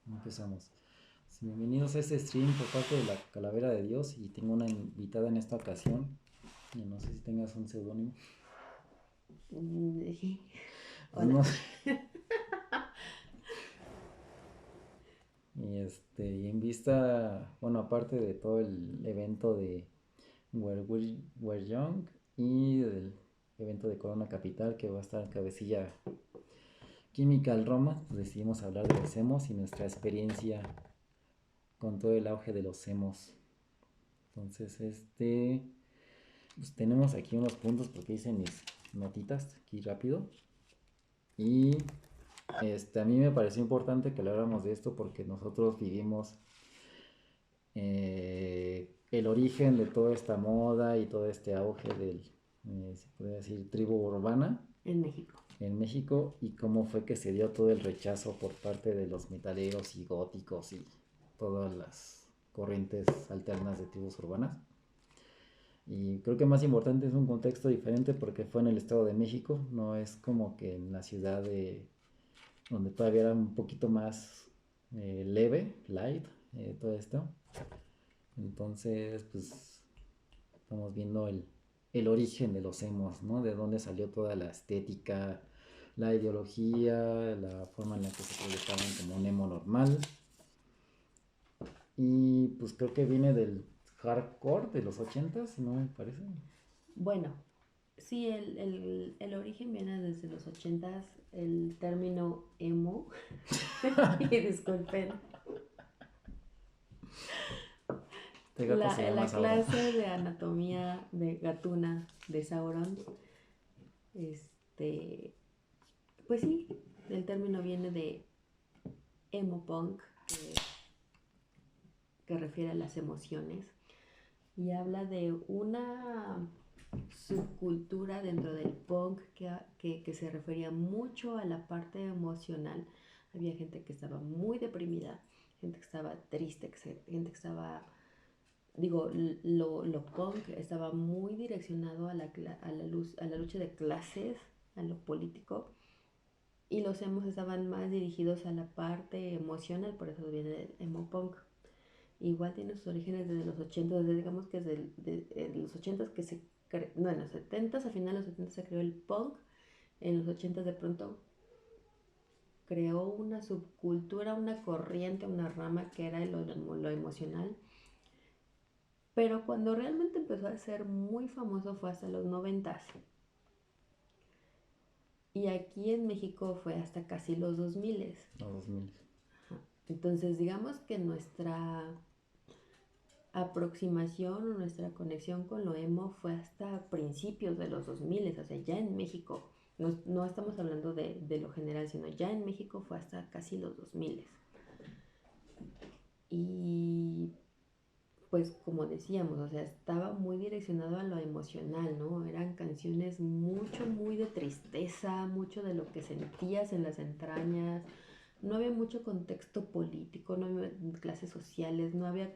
Empezamos. Bienvenidos a este stream por parte de la Calavera de Dios y tengo una invitada en esta ocasión. Y no sé si tengas un seudónimo. Pues Hola. no sé. Y en vista, bueno, aparte de todo el evento de We're Young y del evento de Corona Capital que va a estar en cabecilla Química Roma, pues decidimos hablar de los emos y nuestra experiencia con todo el auge de los emos. Entonces, pues tenemos aquí unos puntos porque hice mis notitas aquí rápido. Y a mí me pareció importante que habláramos de esto porque nosotros vivimos el origen de toda esta moda y todo este auge del, se podría decir, tribu urbana En México. en México y cómo fue que se dio todo el rechazo por parte de los metaleros y góticos y todas las corrientes alternas de tribus urbanas. Y creo que más importante es un contexto diferente porque fue en el Estado de México, no es como que en la ciudad de donde todavía era un poquito más leve, light, todo esto. Entonces, pues estamos viendo el origen de los emos, ¿no? De dónde salió toda la estética, la ideología, la forma en la que se proyectaban como un emo normal. Y pues creo que viene del hardcore de los 80s, ¿no me parece? Bueno, sí, el origen viene desde los 80s, el término emo. Y disculpen, Este gato se en llama la Sauron. clase de anatomía de Gatuna de Sauron, este, pues sí, el término viene de emo punk, que refiere a las emociones, y habla de una subcultura dentro del punk que se refería mucho a la parte emocional. Había gente que estaba muy deprimida, gente que estaba triste, gente que estaba, digo, lo punk estaba muy direccionado a la lucha de clases, a lo político, y los emos estaban más dirigidos a la parte emocional, por eso viene el emo punk. Igual tiene sus orígenes desde los 80, digamos que desde los 80 que se no, en los 70 a finales de los 70 se creó el punk, en los 80 de pronto creó una subcultura, una corriente, una rama que era lo emocional, pero cuando realmente empezó a ser muy famoso fue hasta los 90 y aquí en México fue hasta casi los 2000. Los 2000. Entonces digamos que nuestra aproximación o nuestra conexión con lo emo fue hasta principios de los 2000, o sea, ya en México. No estamos hablando de lo general, sino ya en México fue hasta casi los 2000. Y pues como decíamos, o sea, estaba muy direccionado a lo emocional, ¿no? Eran canciones mucho, muy de tristeza, mucho de lo que sentías en las entrañas. No había mucho contexto político, no había clases sociales, no había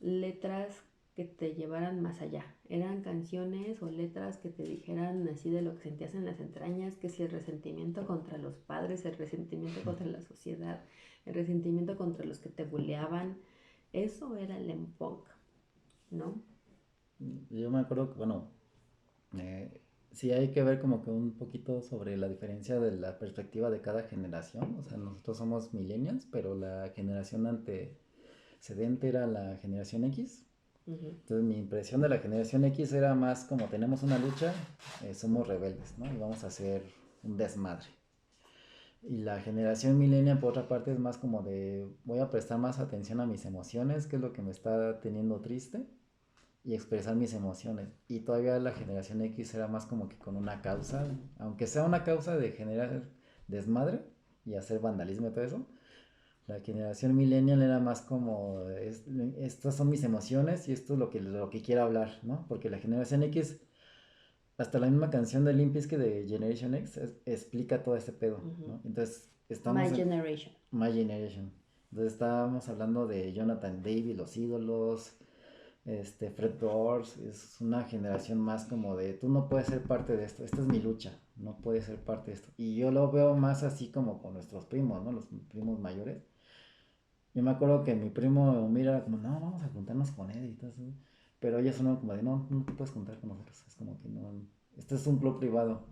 letras que te llevaran más allá. Eran canciones o letras que te dijeran así de lo que sentías en las entrañas, que si el resentimiento contra los padres, el resentimiento contra la sociedad, el resentimiento contra los que te buleaban, eso era el punk, ¿no? Yo me acuerdo que, bueno, sí hay que ver como que un poquito sobre la diferencia de la perspectiva de cada generación. O sea, nosotros somos millennials, pero la generación antecedente era la generación X. Uh-huh. Entonces mi impresión de la generación X era más como tenemos una lucha, somos rebeldes, ¿no? Y vamos a hacer un desmadre. Y la generación millennial, por otra parte, es más como de voy a prestar más atención a mis emociones, qué es lo que me está teniendo triste, y expresar mis emociones. Y todavía la generación X era más como que con una causa, aunque sea una causa de generar desmadre y hacer vandalismo y todo eso. La generación millennial era más como, estas son mis emociones y esto es lo que quiero hablar, ¿no? Porque la generación X, hasta la misma canción de Limp Bizkit de Generation X explica todo este pedo, Uh-huh. ¿no? Entonces, My estamos en Generation. My Generation. Entonces estábamos hablando de Jonathan Davis, Los Ídolos, Fred Doors, es una generación más como de, tú no puedes ser parte de esto, esta es mi lucha, no puedes ser parte de esto. Y yo lo veo más así como con nuestros primos, ¿no? Los primos mayores. Yo me acuerdo que mi primo mira como, no, vamos a juntarnos con él y todo eso. Pero ellos son como de, no, no te puedes juntar con nosotros. Es como que no, este es un club privado.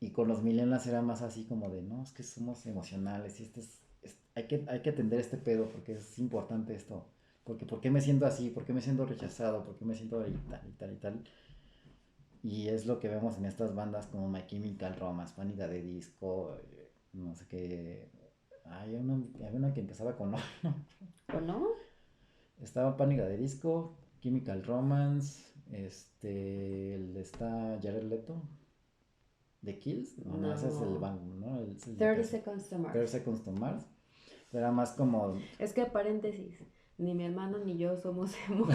Y con los millennials era más así como de, no, es que somos emocionales y hay que atender este pedo porque es importante esto. Porque, ¿por qué me siento así? ¿Por qué me siento rechazado? ¿Por qué me siento y tal y tal y tal? Y es lo que vemos en estas bandas como My Chemical Romance, Pánica de Disco, no sé qué. Había una que empezaba con no. ¿O no? Estaba Pánica de Disco, Chemical Romance, está Jared Leto, The Kills. No, no, ese es el No. band, ¿no? Es el de 30 casi. Seconds to 30 Mars. Seconds to Mars. Era más como. Es que paréntesis, ni mi hermano ni yo somos emo.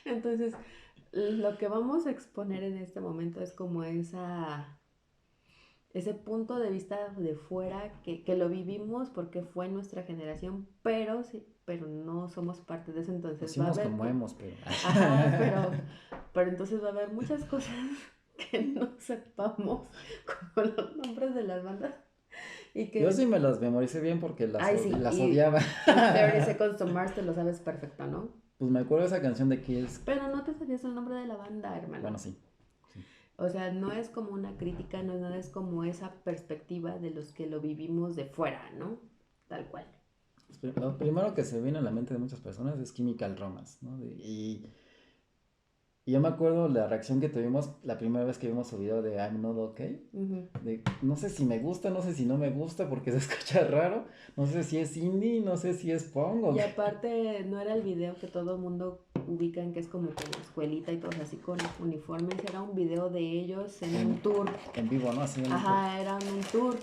Entonces, lo que vamos a exponer en este momento es como ese punto de vista de fuera que lo vivimos porque fue nuestra generación, pero sí, pero no somos parte de eso, entonces va a Pusimos haber como hemos, pero. ajá, pero entonces va a haber muchas cosas que no sepamos, como los nombres de las bandas y Yo sí que, me las memoricé bien porque ay sí, las odiaba. y 30 Seconds to Mars te lo sabes perfecto, ¿no? Pues me acuerdo de esa canción de Kills. Pero no te sabías el nombre de la banda, hermano. Bueno, sí. Sí. O sea, no es como una crítica, no es nada, es como esa perspectiva de los que lo vivimos de fuera, ¿no? Tal cual. Lo primero que se viene a la mente de muchas personas es Chemical Romance, ¿no? Y yo me acuerdo la reacción que tuvimos la primera vez que vimos su video de I'm Not Okay. Ujú. De, no sé si me gusta, no sé si no me gusta porque se escucha raro. No sé si es indie, no sé si es punk o Y qué. aparte, no era el video que todo el mundo ubican, que es como con escuelita y todos así con uniformes. Era un video de ellos en un tour. En vivo, ¿no? Así en un tour. Ajá, era un tour.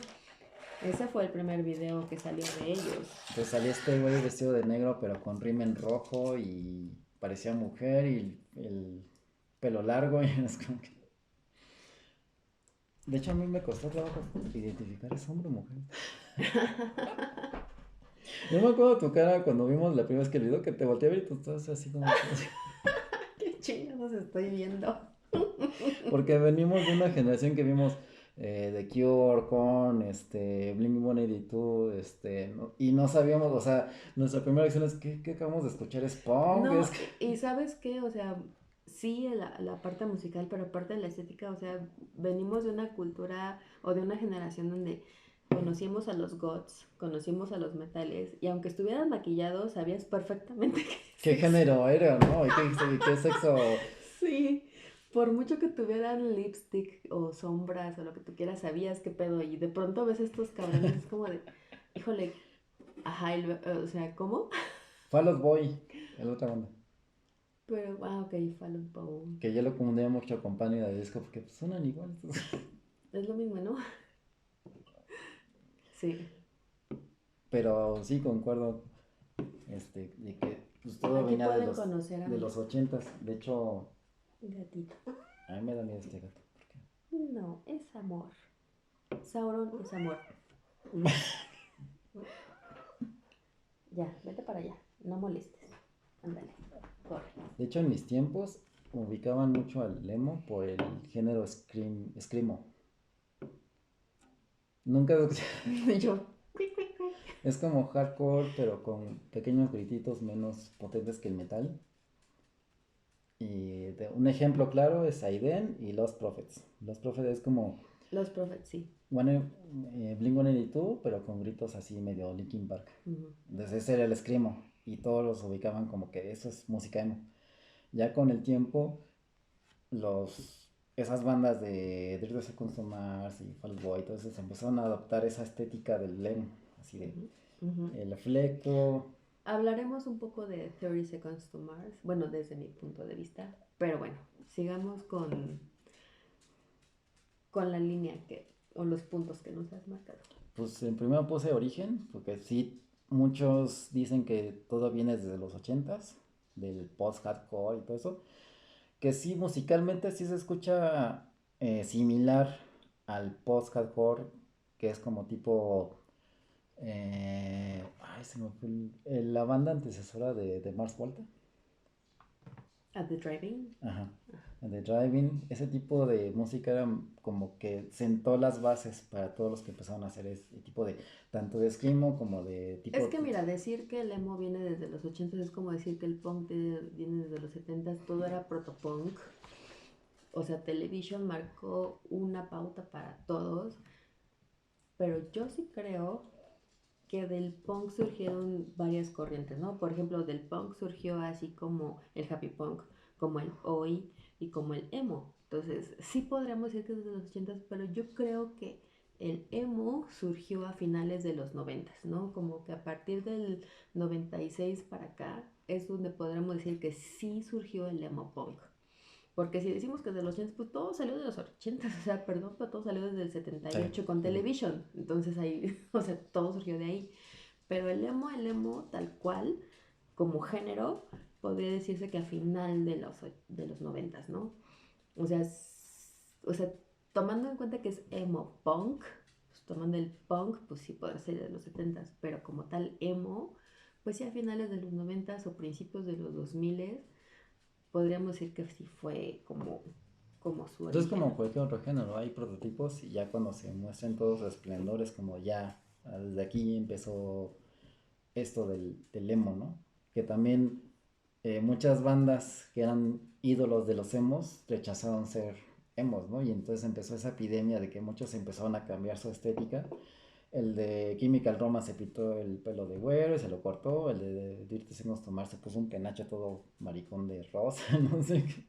Ese fue el primer video que salió de ellos. Entonces salía este güey vestido de negro pero con rímel rojo y parecía mujer y el pelo largo y es como que... De hecho a mí me costó trabajo identificar es hombre o mujer. Yo me acuerdo de tu cara cuando vimos la primera vez que el video que te volteé a ver y tú estás así como... ¿Qué chingados estoy viendo? Porque venimos de una generación que vimos The Cure con Blink-182, y no sabíamos, o sea, nuestra primera reacción es ¿qué acabamos de escuchar? ¿Es punk? No, y ¿sabes qué? O sea, sí la parte musical, pero aparte de la estética, o sea, venimos de una cultura o de una generación donde conocimos a los goths, conocimos a los metales, y aunque estuvieran maquillados, sabías perfectamente ¿Qué qué sexo. género era, no? ¿Y qué sexo? Sí, por mucho que tuvieran lipstick o sombras o lo que tú quieras, sabías qué pedo, y de pronto ves estos cabrones, es como de, híjole, ajá, o sea, ¿cómo? Fall Out Boy, la otra banda. Pero, ok, Fall Out Boy. Que yo lo confundía mucho con Panic! De Disco porque pues, suenan igual. Es lo mismo, ¿no? Sí. Pero sí concuerdo de que pues, todo Aquí venía pueden conocer a de mi los ochentas. De hecho, gatito. a mí me da miedo este gato. ¿Por qué? No, es amor. Sauron es amor. Ya, vete para allá. No molestes. Ándale, corre. De hecho, en mis tiempos ubicaban mucho al emo por el género screamo. Nunca Y yo, es como hardcore, pero con pequeños grititos menos potentes que el metal. Y un ejemplo claro es Aiden y Lost Prophets. Lost Prophets es como los prophets, sí. Blink-182, pero con gritos así medio Linkin Park. Ujú. Entonces ese era el screamo. Y todos los ubicaban como que eso es música emo. Ya con el tiempo, esas bandas de Dirty Seconds to Mars y Fall Out Boy, todo eso, se empezaron a adoptar esa estética del emo. Así de Ujú, ujú. el fleco. Hablaremos un poco de 30 Seconds to Mars, bueno, desde mi punto de vista, pero bueno, sigamos con la línea o los puntos que nos has marcado. Pues en primero puse Origen, porque sí, muchos dicen que todo viene desde los ochentas, del post-hardcore y todo eso. Que sí, musicalmente sí se escucha similar al post-hardcore, que es como tipo... ay, se me fue la banda antecesora de Mars Volta. At the Driving. Ajá. The Driving, ese tipo de música era como que sentó las bases para todos los que empezaron a hacer ese tipo de, tanto de screamo como de Es tipo... que mira, decir que el emo viene desde los 80 es como decir que el punk viene desde los 70, todo era protopunk. O sea, Television marcó una pauta para todos, pero yo sí creo que del punk surgieron varias corrientes, ¿no? Por ejemplo, del punk surgió así como el happy punk, como el oi y como el emo. Entonces, sí podríamos decir que desde los 80, pero yo creo que el emo surgió a finales de los 90, ¿no? Como que a partir del 96 para acá es donde podríamos decir que sí surgió el emo punk. Porque si decimos que de los 80, pues todo salió de los 80, o sea, perdón, pero todo salió desde el Sí, 78 con sí, sí. Television. Entonces ahí, o sea, todo surgió de ahí. Pero el emo tal cual, como género, podría decirse que a final de los 90, ¿no? O sea, o sea, tomando en cuenta que es emo punk, pues tomando el punk, pues sí podrá ser de los 70, pero como tal emo, pues sí a finales de los 90 o principios de los 2000 podríamos decir que sí fue como su Entonces origen. como cualquier otro género, hay prototipos y ya cuando se muestran todos los esplendores, como ya desde aquí empezó esto del emo, ¿no? Que también muchas bandas que eran ídolos de los emos rechazaron ser emos, ¿no? Y entonces empezó esa epidemia de que muchos empezaron a cambiar su estética. El de Chemical Romance se pintó el pelo de güero y se lo cortó. El de Dirty Signos Tomar se puso un penacho todo maricón de rosa, no sé qué.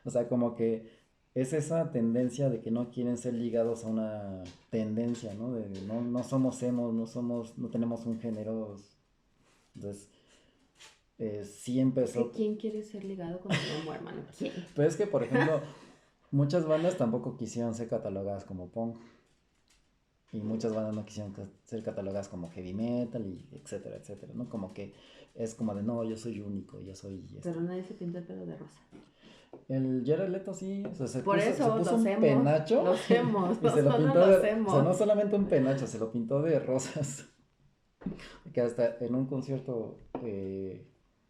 O sea, como que es esa tendencia de que no quieren ser ligados a una tendencia, ¿no? De no somos emos, no tenemos un género. Entonces, sí Es que empezó. ¿quién quiere ser ligado con el emo, hermano? ¿Quién? Pero es que, por ejemplo, muchas bandas tampoco quisieron ser catalogadas como punk. Y muchas bandas no quisieron ser catalogadas como heavy metal y etcétera, etcétera, ¿no? Como que es como de, no, yo soy único, yo soy esto. Pero nadie se pinta el pelo de rosa. El Jared Leto sí, o sea, se Por puso, se eso puso un los penacho hacemos, y no se lo solo pintó los de, o sea, hacemos. no solamente un penacho, se lo pintó de rosas. Que hasta en un concierto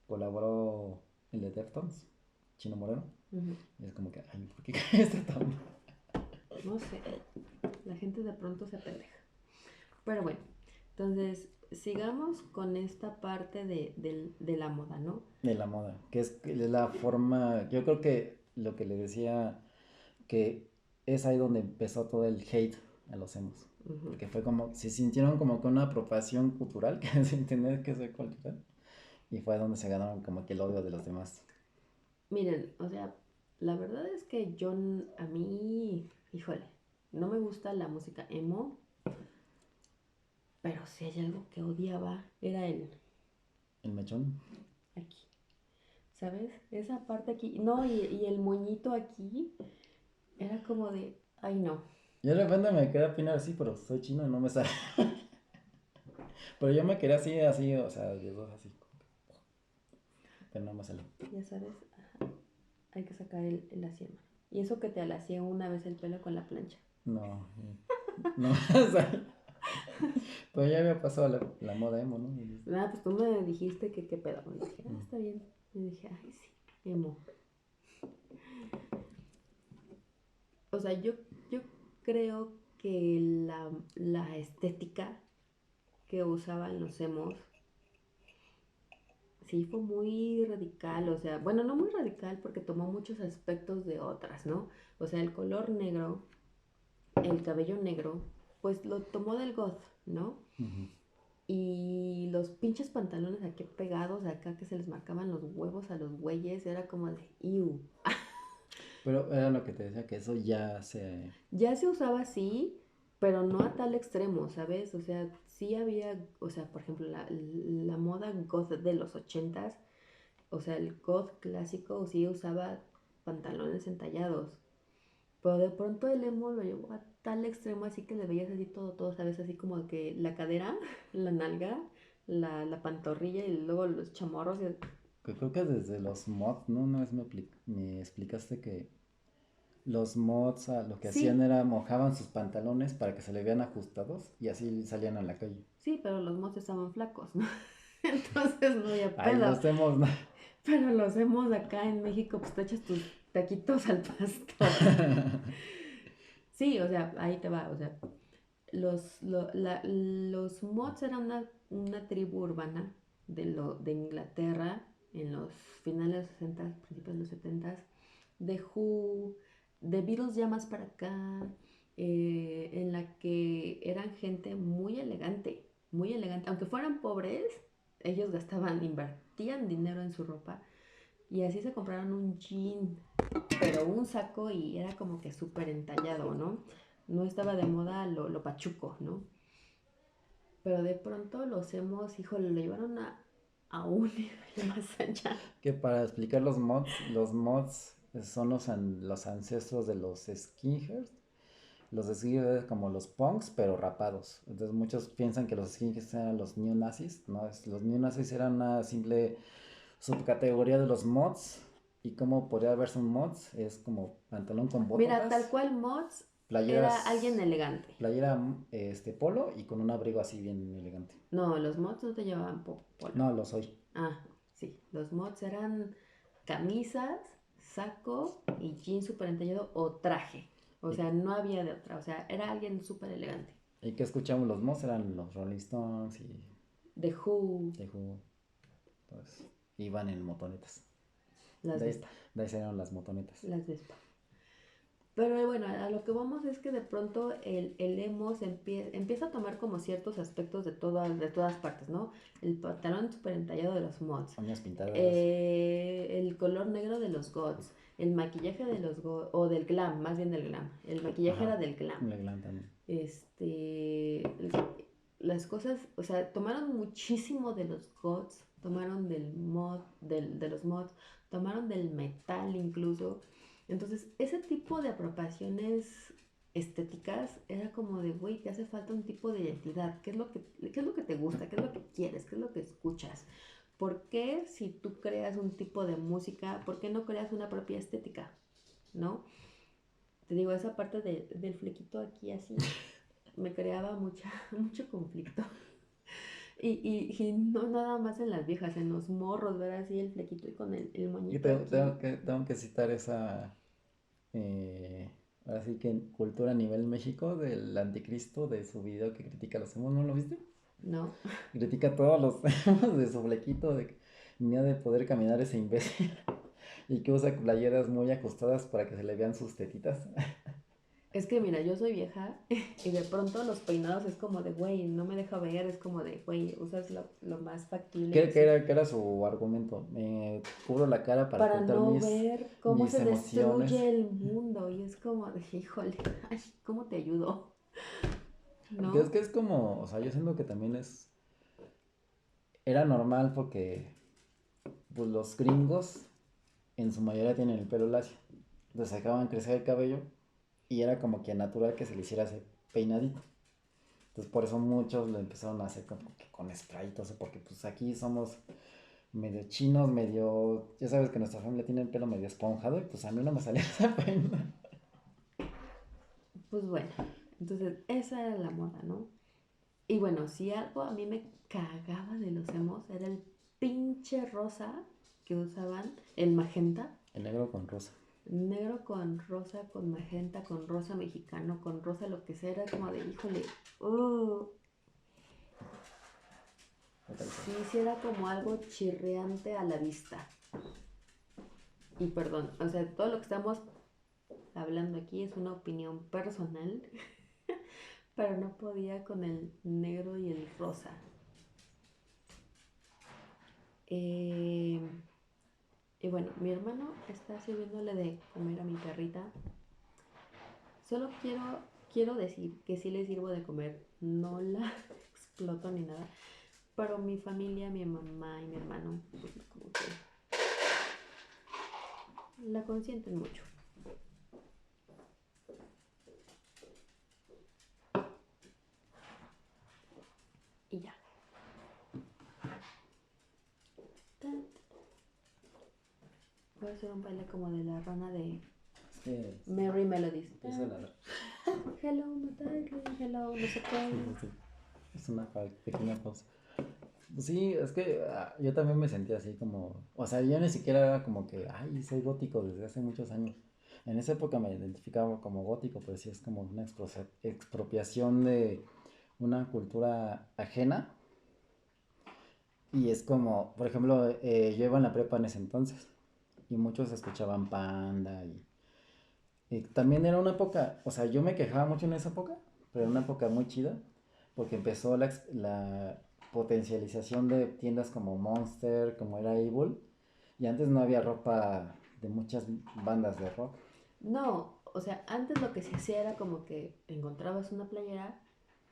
colaboró el de Deftones, Chino Moreno. Ujú. Y es como que, ay, ¿por qué está tan...? No sé, la gente de pronto se pendeja. Pero bueno, entonces sigamos con esta parte de la moda, ¿no? De la moda, que es la forma, yo creo que lo que le decía, que es ahí donde empezó todo el hate a los emos, Ujú. porque fue como, se sintieron como con una apropiación cultural, que sin tener que ser cultural, y fue donde se ganaron como que el odio de los demás. Miren, o sea, la verdad es que a mí, híjole, no me gusta la música emo, pero si hay algo que odiaba, era el El mechón. aquí, ¿sabes? Esa parte aquí, no, y el moñito aquí, era como de, ay no, Yo de repente me quedé a opinar así, pero soy chino y no me sale. Pero yo me quedé así, así, o sea, de dos así, pero no me salió. ya sabes, ajá, hay que sacar el asiento. Y eso que te alacié una vez el pelo con la plancha. No, no me sale. Pero ya había pasado la moda emo, ¿no? Nada, pues tú me dijiste que qué pedo. Y dije, Mm. está bien. Y dije, ay, sí, emo. O sea, yo creo que la estética que usaban los emos, sí fue muy radical. O sea, bueno, no muy radical porque tomó muchos aspectos de otras, ¿no? O sea, el color negro, el cabello negro, pues lo tomó del goth, ¿no? Ujú. Y los pinches pantalones aquí pegados, acá que se les marcaban los huevos a los güeyes, era como de, iu. Pero era lo que te decía, que eso ya se... Ya se usaba así, pero no a tal extremo, ¿sabes? O sea, sí había, o sea, por ejemplo, la moda goth de los 80, o sea, el goth clásico sí usaba pantalones entallados, pero de pronto el emo lo llevó a tal extremo así que le veías así todo, ¿sabes? Así como que la cadera, la nalga, la pantorrilla y luego los chamorros. Que creo que desde los mods, ¿no? Una vez me explicaste que los mods lo que hacían Sí, era mojaban sus pantalones para que se le vean ajustados y así salían a la calle. sí, pero los mods estaban flacos, ¿no? Entonces no había Ay, pedo. los emos, ¿no? Pero los hemos acá en México, pues te echas tus taquitos al pastor. Sí, o sea, ahí te va, o sea, los mods eran una tribu urbana de Inglaterra en los finales de los 60, principios de los 70, de Who, de Beatles ya más para acá, en la que eran gente muy elegante, aunque fueran pobres, ellos gastaban, invertían dinero en su ropa y así se compraron un jean, pero un saco y era como que súper entallado, ¿no? No estaba de moda lo pachuco, ¿no? Pero de pronto los hemos, híjole, lo llevaron a un nivel más allá. Que para explicar los mods son los ancestros de los skinheads. Los skinheads como los punks, pero rapados. Entonces muchos piensan que los skinheads eran los new nazis, ¿no? Los new nazis eran una simple subcategoría de los mods. ¿Y cómo podría verse un mods? Es como pantalón con Mira, tal bototas, cual Mods era alguien playeras, elegante. playera polo y con un abrigo así bien elegante. No, los Mods no te llevaban polo. No, lo soy. Ah, sí, los Mods eran camisas, saco y jean súper entallado o traje. O ¿Y, sea, no había de otra. O sea, era alguien súper elegante. y qué escuchamos los mods? Eran los Rolling Stones y The Who, The Who. Entonces, iban en motonetas. las De ahí, Vespa, de ahí salieron las motonetas. las Vespa. Pero bueno, a lo que vamos es que de pronto el emo empieza a tomar como ciertos aspectos de todas partes, ¿no? El pantalón súper entallado de los mods, Uñas pintadas. el color negro de los goths, el maquillaje de los goths, o del glam, más bien del glam. El maquillaje era Ajá. del glam. Legland también. Este, las cosas, o sea, tomaron muchísimo de los goths, tomaron de los mods, tomaron del metal incluso. Entonces, ese tipo de apropiaciones estéticas era como de, güey, te hace falta un tipo de identidad. Qué es lo que te gusta? ¿Qué es lo que quieres? ¿Qué es lo que escuchas? ¿Por qué si tú creas un tipo de música, por qué no creas una propia estética? ¿No? Te digo, esa parte del flequito aquí así me creaba mucho conflicto. Y no nada más en las viejas, en los morros, ver así el flequito y con el Y moñito aquí. tengo que citar esa, eh, ahora sí que cultura a nivel México del anticristo de su video que critica a los emos, ¿no lo viste? No, Critica a todos los emos de su flequito, de que ni ha de poder caminar ese imbécil y que usa playeras muy ajustadas para que se le vean sus tetitas. es que mira, yo soy vieja y de pronto los peinados es como de, güey, no me deja ver, es como de, güey, usas lo más factible Qué era su argumento? Me cubro la cara para para ocultar no ver cómo mis se emociones. destruye el mundo. Y es como de, híjole, ay, ¿cómo te ayudo? Porque es ¿No? que es como, o sea, yo siento que también era normal porque pues los gringos en su mayoría tienen el pelo lacio. Les dejaban crecer el cabello y era como que natural que se le hiciera ese peinadito. Entonces por eso muchos lo empezaron a hacer como que con spray y todo eso, porque pues aquí somos medio chinos, medio... Ya sabes que nuestra familia tiene el pelo medio esponjado y pues a mí no me salía esa peina. Pues bueno, entonces esa era la moda, ¿no? Y bueno, si algo a mí me cagaba de los emos era el pinche rosa que usaban, el magenta, El negro con rosa. negro con magenta, con rosa mexicano, con rosa lo que sea, era como de, híjole, sí, sí era como algo chirriante a la vista. Y perdón, o sea, todo lo que estamos hablando aquí es una opinión personal, pero no podía con el negro y el rosa. Eh, y bueno, mi hermano está sirviéndole de comer a mi perrita. Solo quiero decir que sí le sirvo de comer, no la exploto ni nada, pero mi familia, mi mamá y mi hermano, pues como que la consienten mucho. Y ya. Voy a hacer un baile como de la rana de Es que Merry Melodies. empieza a ladrar. Hello, my darling, hello, no sé Sí, qué. sí, sí. Es una pequeña pausa. Pues sí, es que yo también me sentía así como, o sea, yo ni siquiera era como que, ay, soy gótico desde hace muchos años. En esa época me identificaba como gótico, pero sí es como una expropiación de una cultura ajena. Y es como, por ejemplo, yo iba en la prepa en ese entonces y muchos escuchaban Panda y también era una época, o sea, yo me quejaba mucho en esa época, pero era una época muy chida porque empezó la potencialización de tiendas como Monster, como era Evil, y antes no había ropa de muchas bandas de rock No, o sea, antes lo que se hacía era como que encontrabas una playera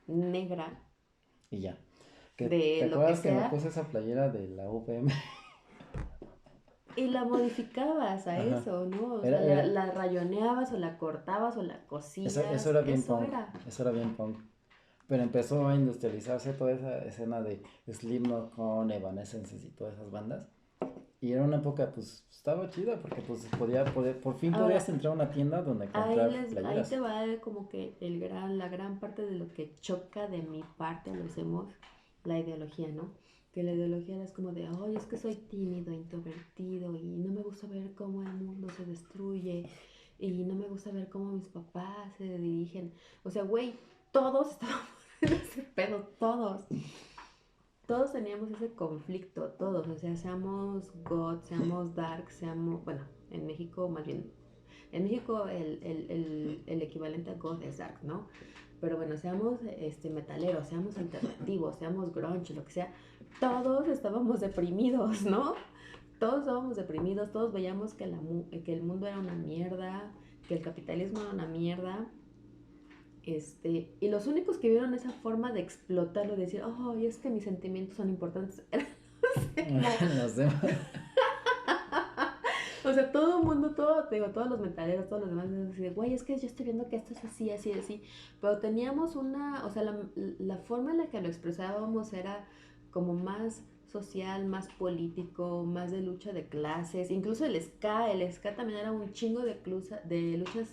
negra y ya. ¿Te de lo que acuerdas que me sea puse esa playera de la UPM? y la modificabas a Ajá. eso, ¿no? O sea, Era, la, era, la rayoneabas o la cortabas o la eso cosías, era bien eso punk, era. eso era bien punk. Pero empezó a industrializarse toda esa escena de Slipknot con Evanescence y todas esas bandas. Y era una época, pues, estaba chida porque pues por fin podías Ahora, entrar a una tienda donde comprar ahí playeras. te va como que la gran parte de lo que choca de mi parte, lo hacemos, la ideología, ¿no? Que la ideología es como de, ay, es que soy tímido, introvertido y no me gusta ver cómo el mundo se destruye y no me gusta ver cómo mis papás se dirigen. O sea, güey, todos estábamos en ese pedo, todos. Todos teníamos ese conflicto, todos, o sea, seamos God, seamos Dark, seamos, bueno, en México más bien, en México el equivalente a God es Dark, ¿no? Pero bueno, seamos metaleros, seamos alternativos, seamos grunge, lo que sea, todos estábamos deprimidos, ¿no? Todos estábamos deprimidos, todos veíamos que el mundo era una mierda, que el capitalismo era una mierda, y los únicos que vieron esa forma de explotarlo, de decir, oh, es que mis sentimientos son importantes, eran Los demás. o sea, todo el mundo, todo, te digo, todos los metaleros, todos los demás, así de, güey, es que yo estoy viendo que esto es así, así, así. Pero teníamos o sea, la forma en la que lo expresábamos era como más social, más político, más de lucha de clases. Incluso el ska también era un chingo de luchas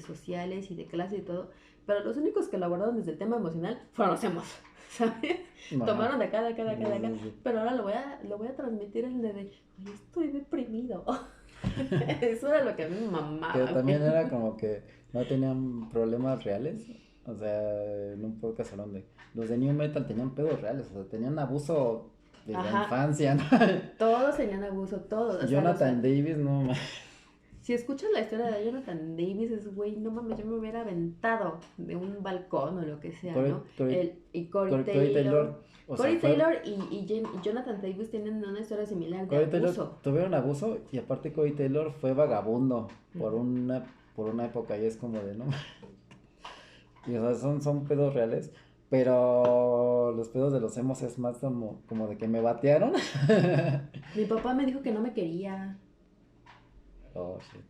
sociales y de clase y todo. Pero los únicos que lo abordaron desde el tema emocional fueron los emos, ¿sabes? Ajá. Tomaron de acá, de acá, de Sí, acá, de acá. sí, sí. Pero ahora lo voy a transmitir el de ay, estoy deprimido. Eso era lo que a mí me Que mamaba, también güey. era como que no tenían problemas reales. O sea, en un podcast hablaron de los de New Metal tenían pedos reales, o sea, tenían abuso desde la Ajá. infancia, ¿no? Todos tenían abuso, todos. Hasta Jonathan Davis, no. si escuchas la historia de Jonathan Davis, es güey, no mames, yo me hubiera aventado de un balcón o lo que sea, Corey, ¿no? Corey, Y Corey Corey Taylor. Taylor, o sea, Corey Taylor y Jonathan Davis tienen una historia similar de Corey Taylor abuso. tuvieron abuso y aparte Corey Taylor fue vagabundo Ujú. por una época y es como de, ¿no? Y o sea, son pedos reales, pero los pedos de los emos es más como de que me batearon. Mi papá me dijo que no me quería. Oh, shit.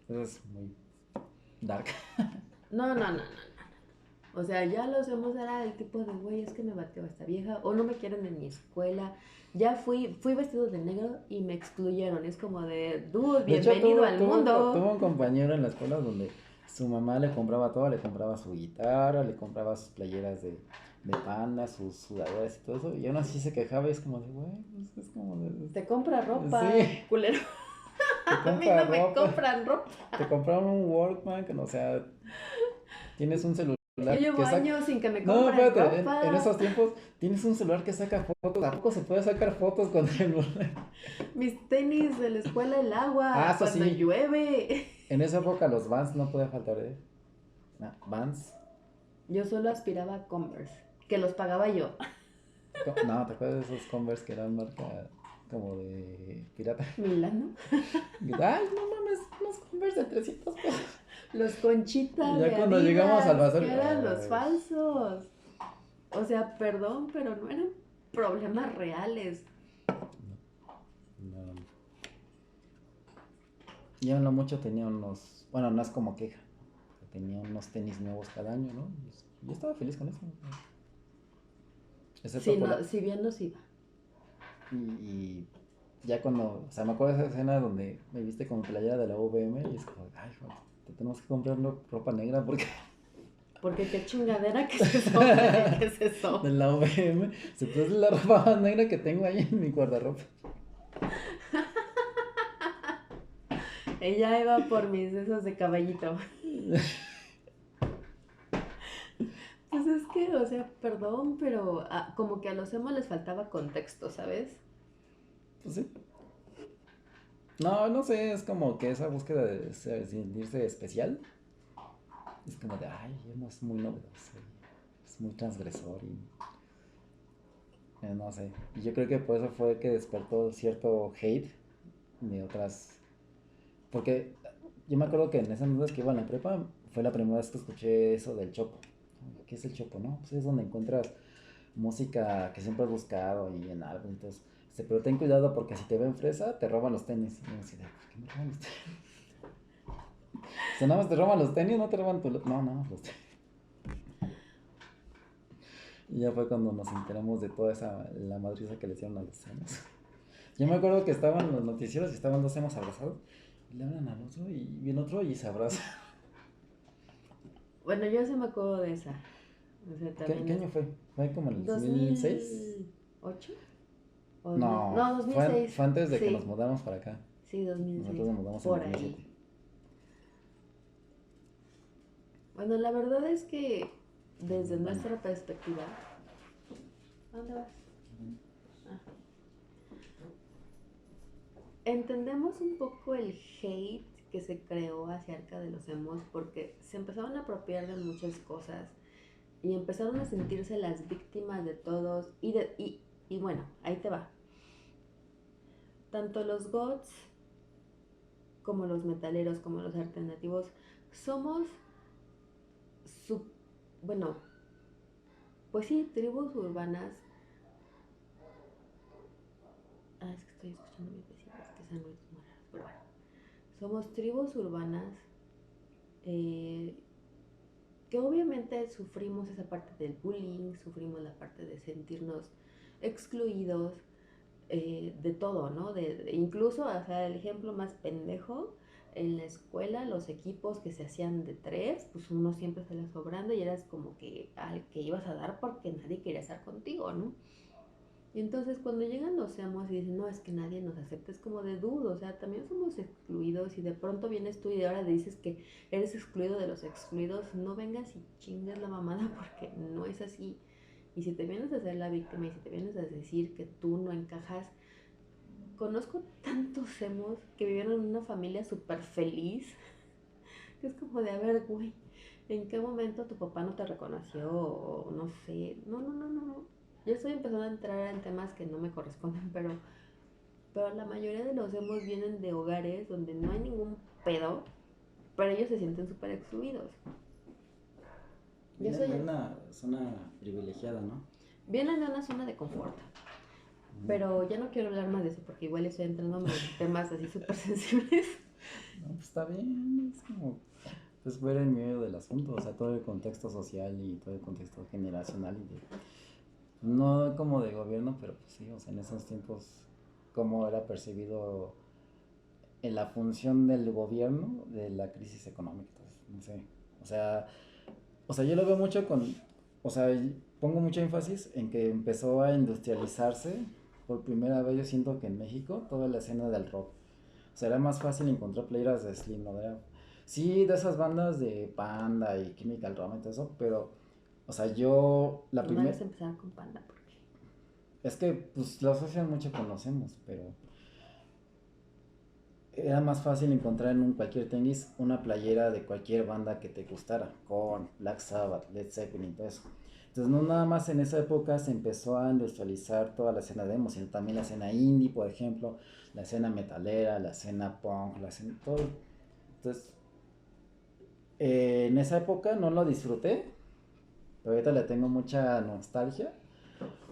Eso es muy dark. No, no, no, no. O sea, ya los hemos era el tipo de, güey, es que me batió esta vieja, o no me quieren en mi escuela. Ya fui vestido de negro y me excluyeron. Es como de, dude, De hecho, bienvenido al mundo. tuvo un compañero en la escuela donde su mamá le compraba todo, le compraba su guitarra, le compraba sus playeras de Panda, sus sudaderas y todo eso, y aún así se quejaba y es como de, güey, pues es como de, Te compra ropa, sí, culero. te A mí compra no me ropa, compran ropa. te compraron un Walkman, que no, o sea, tienes un celular Yo llevo que saca, años sin que me no, compren espérate, en ropa. esos tiempos tienes un celular que saca fotos, ¿a poco se puede sacar fotos con el Mis tenis de la escuela, el Ah, agua, eso cuando sí, llueve. en esa época los Vans no podía faltar, No, Vans. Yo solo aspiraba a Converse, que los pagaba yo. No, ¿te acuerdas de esos Converse que eran marca como de pirata? Milano. Ay, no mames, unos Converse de 300 pesos. Los Y Conchita ya de cuando llegamos al Adidas, bazar, que eran los ay, falsos. O sea, perdón, pero no eran problemas reales. no. Yo en lo mucho tenía unos, bueno, no es como queja, tenía unos tenis nuevos cada año, ¿no? Y yo estaba feliz con eso. Excepto Si, por la... no, si bien nos iba. Y ya cuando, o sea, me acuerdo de esa escena donde me viste con playera de la UVM y es como, ay, joder, te tenemos que comprar ropa negra porque Porque qué chingadera, ¿qué es eso? ¿Qué es eso? De la OVM. Se puso la ropa negra que tengo ahí en mi guardarropa. Ella iba por mis esos de caballito. Pues es que, o sea, perdón, pero como que a los emos les faltaba contexto, ¿sabes? Pues sí. No, no sé, es como que esa búsqueda de sentirse especial. Es como de, ay, emo es muy novedoso. Es muy transgresor y no sé. Y yo creo que por eso fue que despertó cierto hate de otras. Porque yo me acuerdo que en esas notas que iba en la prepa fue la primera vez que escuché eso del chopo. ¿Qué es el chopo, no? Pues es donde encuentras música que siempre has buscado y en álbum. Entonces, pero ten cuidado porque si te ven fresa, te roban los tenis. Y yo así de, ¿por qué me roban los tenis? O sea, nada más te roban los tenis, no te roban tu. No, nada más los tenis. Y ya fue cuando nos enteramos de toda esa, la madriza que le hicieron a los emos. Yo me acuerdo que estaban los noticieros y estaban dos emos abrazados. Y le hablan al otro y viene otro y se abraza. Bueno, yo sí me acuerdo de esa. O sea, también ¿Qué es año fue? ¿Fue como en el 2006? 2008 o 2000, No, no, 2006. fue antes de que nos Sí, mudáramos para acá. sí, Nosotros 2006, nos mudamos en por 2007. ahí. Bueno, la verdad es que desde Baño. nuestra perspectiva, ¿a dónde vas? Ah. Entendemos un poco el hate que se creó acerca de los emos porque se empezaron a apropiar de muchas cosas y empezaron a sentirse las víctimas de todos y bueno, ahí te va. Tanto los goths como los metaleros, como los alternativos, somos, su, bueno, pues sí, tribus urbanas. Es que estoy escuchando a mis vecinos, que sean ruidos muy raros, pero bueno. Somos tribus urbanas eh, que obviamente sufrimos esa parte del bullying, sufrimos la parte de sentirnos excluidos, de todo, ¿no? Incluso, o sea, el ejemplo más pendejo, en la escuela los equipos que se hacían de tres, pues uno siempre salía sobrando y eras como que al que ibas a dar porque nadie quería estar contigo, ¿no? Y entonces cuando llegan los emos y dicen, no, es que nadie nos acepta, es como de dudo, o sea, también somos excluidos y de pronto vienes tú y ahora dices que eres excluido de los excluidos, no vengas y chingas la mamada porque no es así. Y si te vienes a ser la víctima y si te vienes a decir que tú no encajas, conozco tantos emos que vivieron en una familia súper feliz, que es como de, a ver, güey, ¿en qué momento tu papá no te reconoció? O no sé, no. Yo estoy empezando a entrar en temas que no me corresponden, pero la mayoría de los emos vienen de hogares donde no hay ningún pedo, pero ellos se sienten súper excluidos. Vienen de una zona privilegiada, ¿no? Vienen de una zona de confort. Pero ya no quiero hablar más de eso porque igual estoy entrando en temas así súper sensibles. No, pues está bien, es como pues ver el medio del asunto, o sea, todo el contexto social y todo el contexto generacional y de, no como de gobierno, pero pues sí, o sea, en esos tiempos cómo era percibido en la función del gobierno de la crisis económica, entonces, no sé, o sea, yo lo veo mucho con, o sea, pongo mucho énfasis en que empezó a industrializarse por primera vez, yo siento que en México, toda la escena del rock. O sea, era más fácil encontrar playeras de Slim, ¿no? Sí, de esas bandas de Panda y Chemical Romance y todo eso, pero, o sea, yo, la Una primera, vez empezaba con Panda porque... es que, pues, lo asocian mucho con los emos, pero era más fácil encontrar en un cualquier tenis una playera de cualquier banda que te gustara, Korn, Black Sabbath, Led Zeppelin, todo eso. Entonces no nada más en esa época se empezó a industrializar toda la escena de emo, sino también la escena indie, por ejemplo, la escena metalera, la escena punk, la escena todo. Entonces, en esa época no lo disfruté, pero ahorita le tengo mucha nostalgia,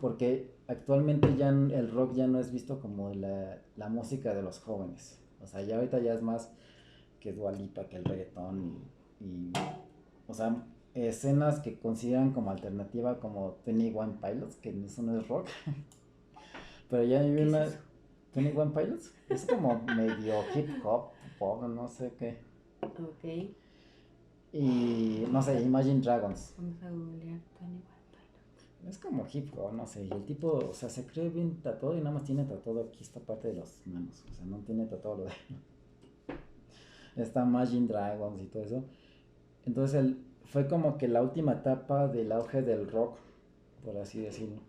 porque actualmente ya el rock ya no es visto como la música de los jóvenes. O sea, ya ahorita ya es más que Dua Lipa, que el reggaetón o sea, escenas que consideran como alternativa como 21 Pilots, que eso no es rock, pero ya hay ¿Qué es una eso? 21 Pilots, es como medio hip hop, pop, no sé qué. Ok. Y no sé, Imagine Dragons. Vamos a googlear 21 Es como hip hop, no sé. Y el tipo, o sea, se cree bien tatuado y nada más tiene tatuado aquí esta parte de las manos. O sea, no tiene tatuado lo de. Está Imagine Dragons y todo eso. Entonces fue como que la última etapa del auge del rock, por así decirlo.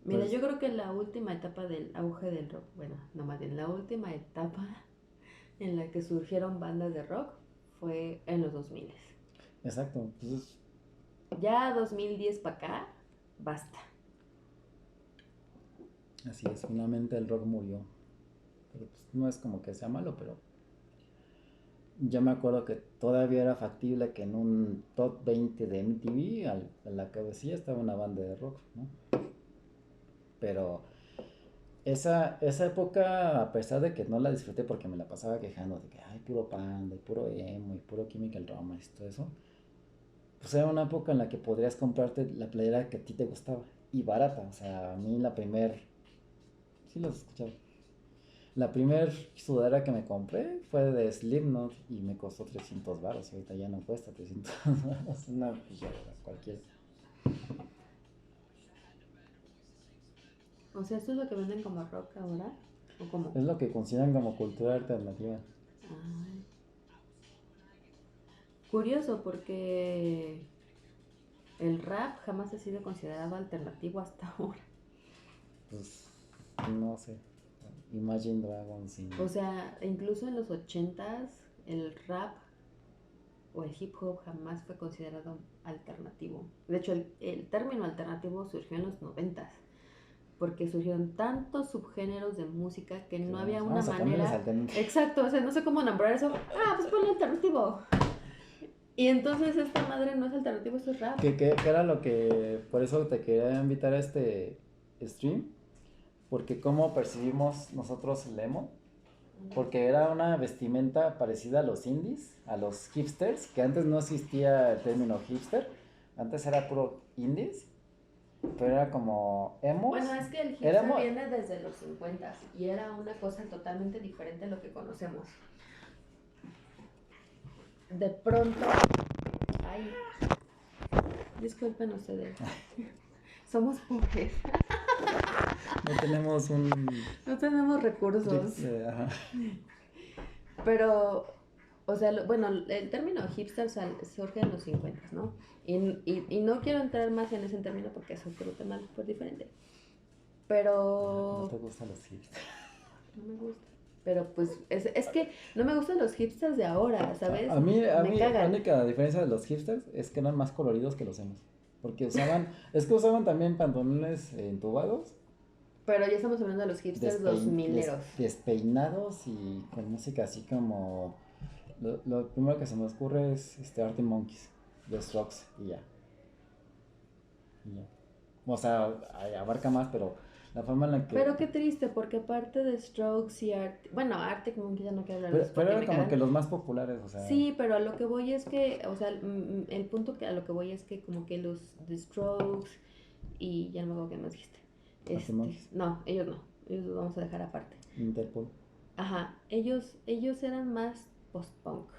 Mira, Entonces, yo creo que la última etapa del auge del rock, bueno, no más bien, la última etapa en la que surgieron bandas de rock fue en los 2000. exacto. Entonces, Ya 2010 para acá, basta. así es, finalmente el rock murió. Pero pues no es como que sea malo, pero yo me acuerdo que todavía era factible que en un top 20 de MTV, a la cabecilla estaba una banda de rock, ¿no? Pero esa época, a pesar de que no la disfruté porque me la pasaba quejando de que hay puro panda, y puro emo, y puro Chemical Romance y todo eso, pues era una época en la que podrías comprarte la playera que a ti te gustaba y barata. O sea, a mí la primer, sí los escuchaba. La primer sudadera que me compré fue de Slipknot y me costó 300 baros. Ahorita ya no cuesta 300 baros. Una pijadera cualquiera. O sea, ¿esto es lo que venden como rock ahora? ¿O cómo? Es lo que consideran como cultura alternativa. Ay, curioso porque el rap jamás ha sido considerado alternativo hasta ahora. Pues, no sé. Imagine Dragons y... O sea, incluso en los 80s el rap o el hip hop jamás fue considerado alternativo. De hecho, el término alternativo surgió en los 90s, porque surgieron tantos subgéneros de música que no había una Vamos a ponerles manera. alternativa. Exacto, o sea, no sé cómo nombrar eso. Ah, pues ponle alternativo. Y entonces esta madre no es alternativo, esto es rap. Que era lo que... Por eso te quería invitar a este stream. Porque cómo percibimos nosotros el emo. Porque era una vestimenta parecida a los indies, a los hipsters, que antes no existía el término hipster, antes era puro indies, pero era como emos. Bueno, es que el Era hipster emo. viene desde los 50s y era una cosa totalmente diferente a lo que conocemos. De pronto, ay, disculpen ustedes, somos pobres, No tenemos un... no tenemos recursos, Ajá. pero, o sea, bueno, el término hipster surge en los 50, ¿no? Y no quiero entrar más en ese término porque es otro tema pues diferente, No pero te gustan los hipsters. no me gusta. Pero pues es que no me gustan los hipsters de ahora, ¿sabes? A mí la cagan. única diferencia de los hipsters es que eran más coloridos que los emos. Porque usaban, es que usaban también pantalones entubados, Pero ya estamos hablando de los hipsters 2000eros. despeinados y con música así como... Lo primero que se me ocurre es Arctic Monkeys, The Strokes y ya. Y ya. O sea, abarca más, pero la forma en la que... Pero qué triste, porque aparte de Strokes y bueno, Arctic Monkeys ya no quiero hablar de eso Pero porque eran me como cagan. que los más populares, o sea... Sí, pero a lo que voy es que, o sea, el punto que a lo que voy es que como que los The Strokes y ya no me acuerdo qué más dijiste. Arctic Monkeys, No, ellos no, ellos los vamos a dejar aparte. Interpol. Ajá, ellos eran más post-punk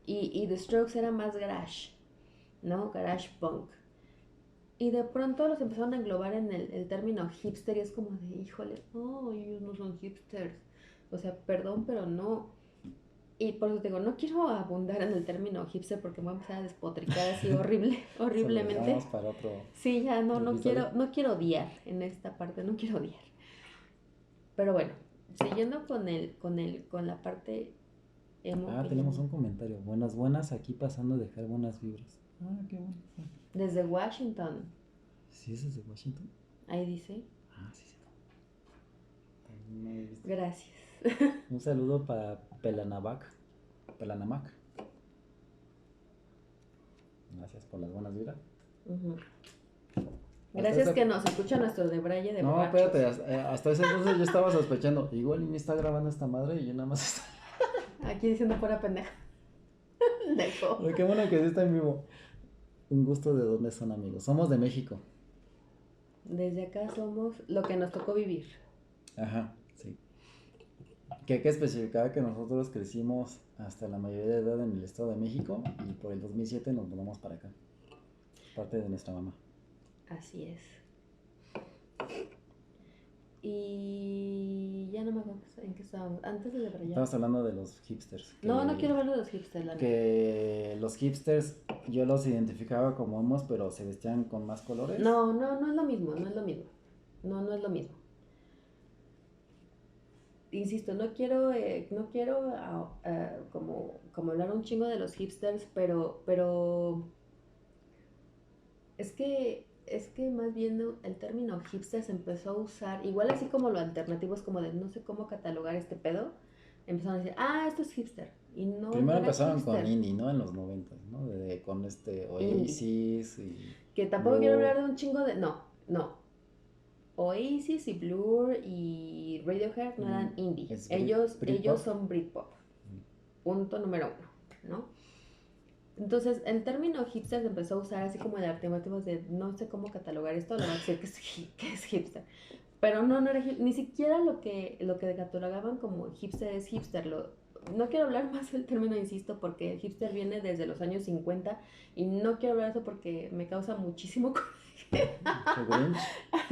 y The Strokes era más garage, ¿no? Garage punk. Y de pronto los empezaron a englobar en el término hipster y es como de, híjole, no, ellos no son hipsters. O sea, perdón, pero no. Y por eso te digo, no quiero abundar en el término hipster porque me voy a empezar a despotricar así horriblemente. Vamos para otro... Sí, ya no episodio. quiero odiar en esta parte, no quiero odiar. Pero bueno, siguiendo con la parte emo Ah, que tenemos yo- un comentario. Buenas aquí pasando a dejar buenas vibras. Ah, qué bueno. desde Washington, ¿Sí es desde Washington? ahí dice, Ah, sí, sí. También no he visto. gracias. Un saludo para Pelanamac. Gracias por las buenas vibras. Ujú. Hasta Gracias ese- que nos escucha nuestro de Braille de No, borrachos. espérate, hasta ese entonces yo estaba sospechando. Igual y me está grabando esta madre y yo nada más. Aquí diciendo pura pendeja. Dejo. Pero qué bueno que sí está en vivo. Un gusto de dónde son amigos. Somos de México. Desde acá somos lo que nos tocó vivir. Ajá, sí. Que hay que especificar que nosotros crecimos hasta la mayoría de edad en el Estado de México y por el 2007 nos mudamos para acá, parte de nuestra mamá. Así es. Y ya no me acuerdo en qué estábamos. Antes de para allá. Estamos hablando de los hipsters. No quiero hablar de los hipsters, la neta. Que los hipsters yo los identificaba como emos, pero se vestían con más colores. No es lo mismo, no es lo mismo. No es lo mismo. Insisto, no quiero como hablar un chingo de los hipsters, pero es que más bien el término hipster se empezó a usar, igual así como lo alternativo es como de no sé cómo catalogar este pedo, empezaron a decir, esto es hipster. Y no, primero no empezaron hipster. con indie, ¿no? En los 90, ¿no? Con Oasis y que tampoco quiero hablar de un chingo de... No. Oasis y Blur y Radiohead no eran indie. Ellos son Britpop. Punto número 1, ¿no? Entonces, el término hipster se empezó a usar así como de alternativos de no sé cómo catalogar esto, lo voy a decir que es hipster. Pero no era hipster, ni siquiera lo que catalogaban como hipster es hipster. No quiero hablar más del término, insisto, porque el hipster viene desde los años 50 y no quiero hablar de eso porque me causa muchísimo coraje.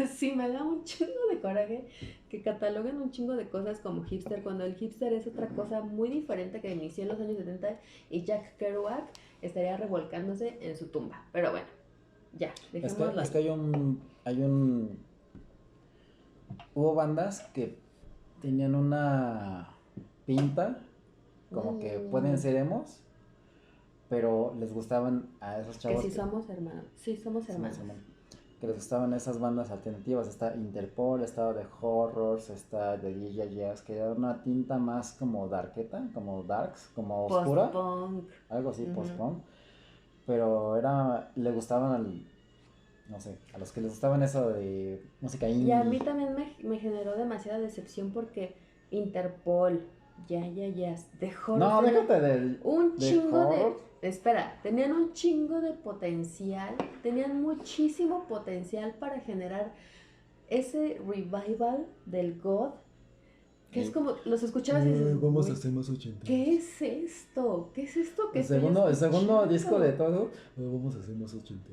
Sí, me da un chingo de coraje que cataloguen un chingo de cosas como hipster cuando el hipster es otra cosa muy diferente que inició en los años 70 y Jack Kerouac estaría revolcándose en su tumba. Pero bueno, ya, dejémoslo es que hubo bandas que tenían una pinta como que pueden ser emos, pero les gustaban a esos chavos. Que somos hermanos. Sí, somos hermanos. Que les gustaban esas bandas alternativas. Está Interpol, estaba The Horrors, está The DJ Jazz, que era una tinta más como darketa, como darks, como oscura. Post-punk. Algo así, post-punk. Pero le gustaban no sé, a los que les gustaban eso de música indie. Y a mí también me generó demasiada decepción porque Interpol, Jazz, The Horrors. No, déjate de un chingo de... Espera, tenían un chingo de potencial, tenían muchísimo potencial para generar ese revival del goth, que es como, los escuchabas y dices, vamos a hacer más 80. ¿Qué es esto? ¿Qué es esto que el segundo disco de todo, vamos a hacer más 80.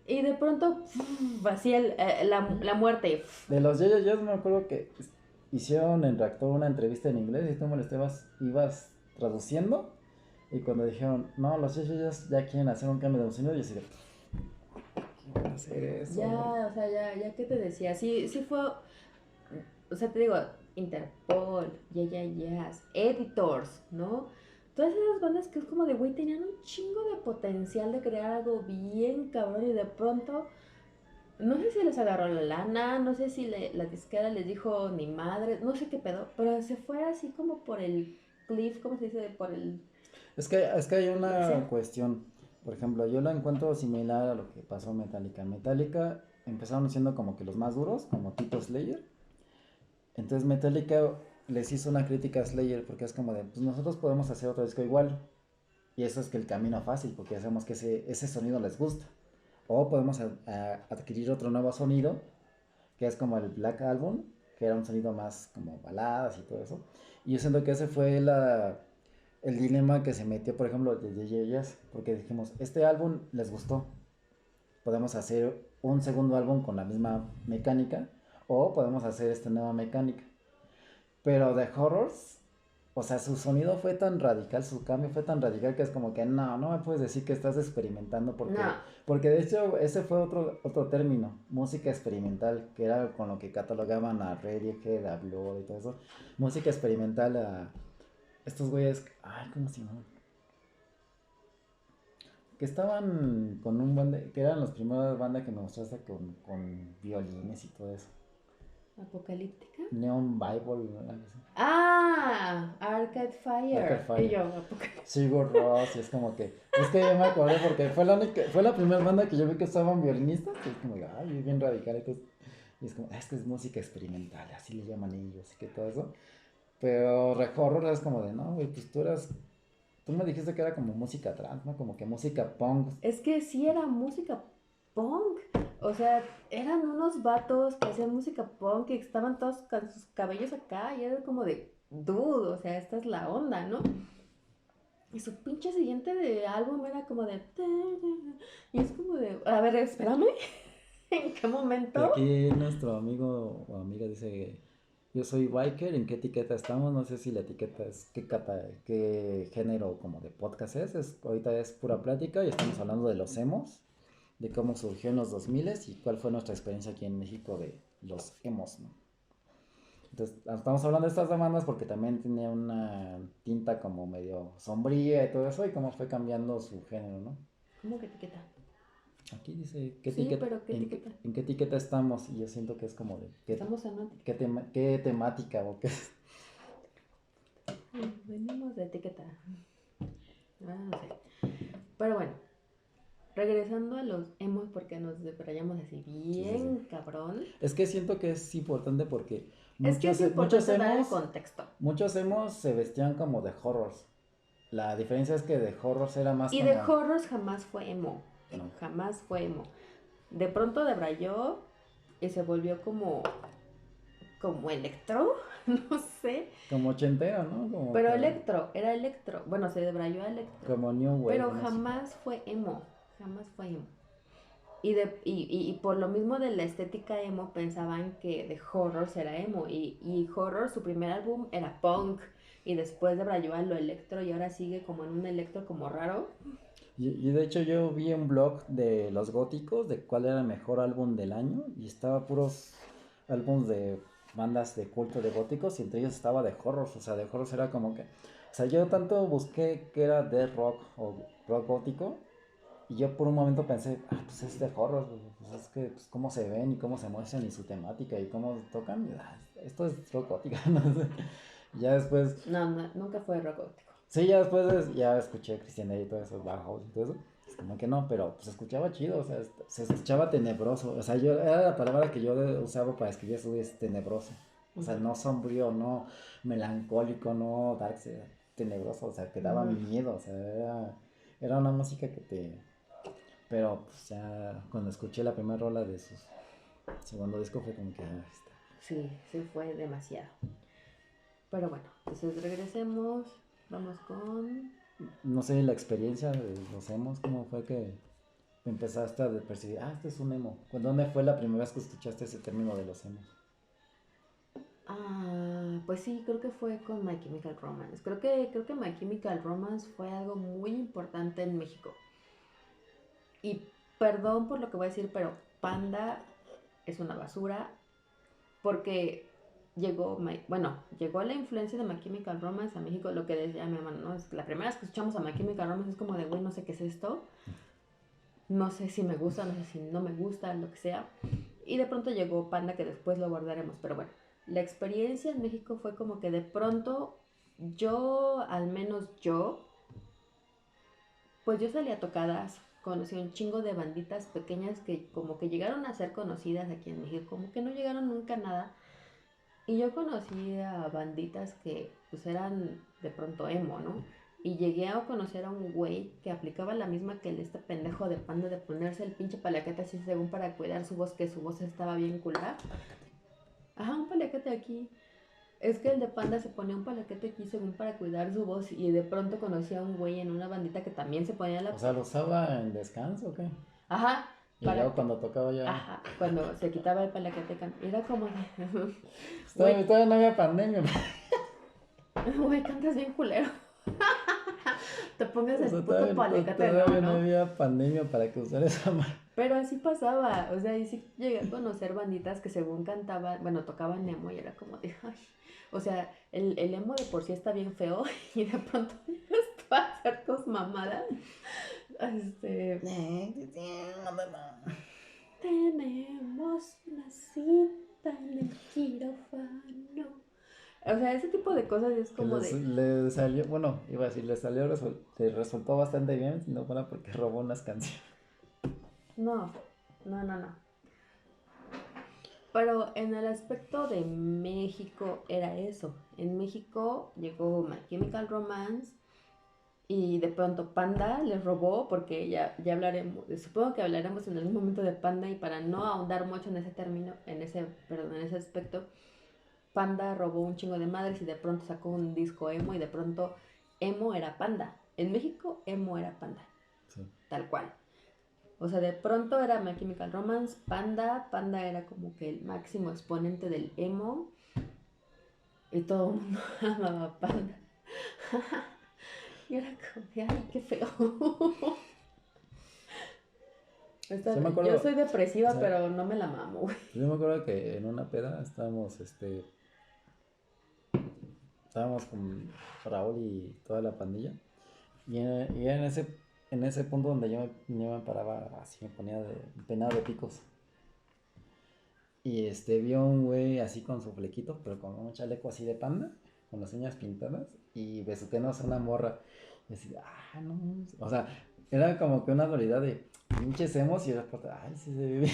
Y de pronto, así la muerte. De los Jazz me acuerdo que hicieron en Reactor una entrevista en inglés y tú me lo ibas traduciendo. Y cuando dijeron, no, los Jazz ya quieren hacer un cambio de sonido, yo decía, ¿qué van a hacer eso? Ya, o sea, ya que te decía, sí fue, o sea, te digo, Interpol, Jazz, Editors, ¿no? Todas esas bandas que es como de, güey, tenían un chingo de potencial de crear algo bien cabrón y de pronto, no sé si les agarró la lana, no sé si la disquera les dijo ni madre, no sé qué pedo, pero se fue así como por el cliff, ¿cómo se dice? Por el... Es que hay una cuestión, por ejemplo, yo lo encuentro similar a lo que pasó en Metallica. Metallica empezaron siendo como que los más duros, como tipo Slayer. Entonces Metallica les hizo una crítica a Slayer porque es como de, pues nosotros podemos hacer otro disco igual. Y eso es que el camino fácil, porque hacemos que ese sonido les gusta. O podemos adquirir otro nuevo sonido, que es como el Black Album, que era un sonido más como baladas y todo eso. Y yo siento que ese fue el dilema que se metió, por ejemplo, de DJ Jazz, porque dijimos, este álbum les gustó. Podemos hacer un segundo álbum con la misma mecánica, o podemos hacer esta nueva mecánica. Pero The Horrors, o sea, su sonido fue tan radical, su cambio fue tan radical que es como que no me puedes decir que estás experimentando porque de hecho ese fue otro término, música experimental, que era con lo que catalogaban a Radiohead, a Blur y todo eso. Música experimental a estos güeyes, ¿cómo se llaman? Que estaban con un banda, que eran las primeras bandas que me mostraste con violines y todo eso. ¿Apocalíptica? Neon Bible, algo así. Arcade Fire. Y yo, Sigur Rós, y es como que, es que yo me acordé porque fue la primera banda que yo vi que estaban violinistas, y es como, es bien radical, entonces, y es como, es que es música experimental, así le llaman ellos, y que todo eso. Pero Horror es como de, no, güey, pues tú me dijiste que era como música trans, ¿no? Como que música punk. Es que sí era música punk. O sea, eran unos vatos que hacían música punk y estaban todos con sus cabellos acá y era como de, dude, o sea, esta es la onda, ¿no? Y su pinche siguiente de álbum era como de... Y es como de... A ver, espérame. ¿En qué momento? Aquí nuestro amigo o amiga dice, yo soy biker, ¿en qué etiqueta estamos? No sé si la etiqueta es qué género como de podcast ahorita es pura plática y estamos hablando de los emos, de cómo surgió en los 2000 y cuál fue nuestra experiencia aquí en México de los emos, ¿no? Entonces, estamos hablando de estas demandas porque también tenía una tinta como medio sombría y todo eso y cómo fue cambiando su género, ¿no? ¿Cómo que etiqueta? Aquí dice, Sí, pero ¿qué etiqueta? en qué etiqueta estamos? Y yo siento que es como de, Estamos en una etiqueta. qué temática o qué? Venimos de etiqueta. No sé. Pero bueno, regresando a los emos porque nos debrayamos así Sí, sí, sí. bien cabrón. Es que siento que es importante porque Es que es importante dar el contexto. muchos emos se vestían como de horrors. La diferencia es que de horrors era más Y como... The Horrors jamás fue emo. No. Jamás fue emo. De pronto debrayó y se volvió como electro, no sé. Como ochentero, ¿no? Como Pero que- era electro. Bueno, se debrayó a electro. como New Wave. Pero ¿no? jamás fue emo. Jamás fue emo. Y por lo mismo de la estética emo, pensaban que The Horrors era emo. Y Horror, su primer álbum, era punk. Y después debrayó a lo electro y ahora sigue como en un electro como raro. Y de hecho yo vi un blog de los góticos de cuál era el mejor álbum del año y estaba puros álbumes de bandas de culto de góticos y entre ellos estaba de horrors, o sea, de horrors era como que, o sea, yo tanto busqué que era de rock o rock gótico y yo por un momento pensé, pues es de horrors, pues es que pues, cómo se ven y cómo se muestran y su temática y cómo tocan, esto es rock gótico, no sé. Y ya después No, nunca fue rock gótico. sí, ya después ya escuché Christian Grey y todo eso, Bauhaus y todo eso. Es como que no, pero pues se escuchaba chido, o sea, se escuchaba tenebroso. O sea, yo era la palabra que yo usaba para escribir eso, es tenebroso. O sea, no sombrío, no melancólico, no dark, tenebroso, o sea, que daba miedo, o sea, era una música que te... Pero pues ya cuando escuché la primera rola de su segundo disco fue como que... está. Sí, sí fue demasiado. Pero bueno, entonces regresemos. Vamos con... No sé, la experiencia de los emos, ¿cómo fue que empezaste a percibir, este es un emo? ¿Dónde fue la primera vez que escuchaste ese término de los emos? Pues sí, creo que fue con My Chemical Romance. Creo que My Chemical Romance fue algo muy importante en México. Y perdón por lo que voy a decir, pero Panda es una basura porque llegó la influencia de My Chemical Romance a México, lo que decía mi hermano, ¿no? Es la primera vez que escuchamos a My Chemical Romance es como de, güey, no sé qué es esto, no sé si me gusta, no sé si no me gusta, lo que sea. Y de pronto llegó Panda, que después lo abordaremos, pero bueno, la experiencia en México fue como que de pronto al menos yo, pues yo salí a tocadas, conocí un chingo de banditas pequeñas que como que llegaron a ser conocidas aquí en México, como que no llegaron nunca a nada. Y yo conocí a banditas que pues eran de pronto emo, ¿no? Y llegué a conocer a un güey que aplicaba la misma que este pendejo de Panda de ponerse el pinche paliacate así según para cuidar su voz, que su voz estaba bien culera. Ajá, un paliacate aquí. Es que el de Panda se ponía un paliacate aquí según para cuidar su voz y de pronto conocí a un güey en una bandita que también se ponía la... O sea, ¿lo usaba en descanso o qué? Ajá, Y luego cuando tocaba ya... Ajá, cuando se quitaba el paliacate era como de... Todavía no había pandemia. Güey, cantas bien culero. Te pongas O el sea, puto paliacate, todavía no ¿no? había pandemia para que usara esa madre. Pero así pasaba, o sea, y sí llegué a conocer banditas que según cantaban, bueno, tocaban emo y era como de, ay, o sea, el emo de por sí está bien feo y de pronto esto va a hacer tus mamadas. Tenemos una cita en el quirófano. O sea, ese tipo de cosas es Que como de... le salió, bueno, iba a decir, le resultó bastante bien, si no fuera porque robó unas canciones. No, no, no, no. Pero en el aspecto de México era eso. En México llegó My Chemical Romance y de pronto Panda les robó, porque ya hablaremos, supongo que hablaremos en algún momento de Panda y para no ahondar mucho en ese término, en ese aspecto, Panda robó un chingo de madres y de pronto sacó un disco emo y de pronto emo era Panda. En México, emo era Panda. Sí. Tal cual. O sea, de pronto era My Chemical Romance, Panda. Panda era como que el máximo exponente del emo. Y todo el mundo amaba Panda. Y era como que, ay, qué feo. Sí me Yo acuerdo, soy o depresiva, sea, pero no me la mamo, güey. yo me acuerdo que en una peda estábamos con Raúl y toda la pandilla. Y en ese punto donde yo me paraba así, me ponía peinado de picos. Y vio un güey así con su flequito, pero con un chaleco así de panda, con las uñas pintadas, y besuquenos a una morra. Y así, ah, no. O sea, era como que una dualidad de pinches emos y después, ay, sí se vive.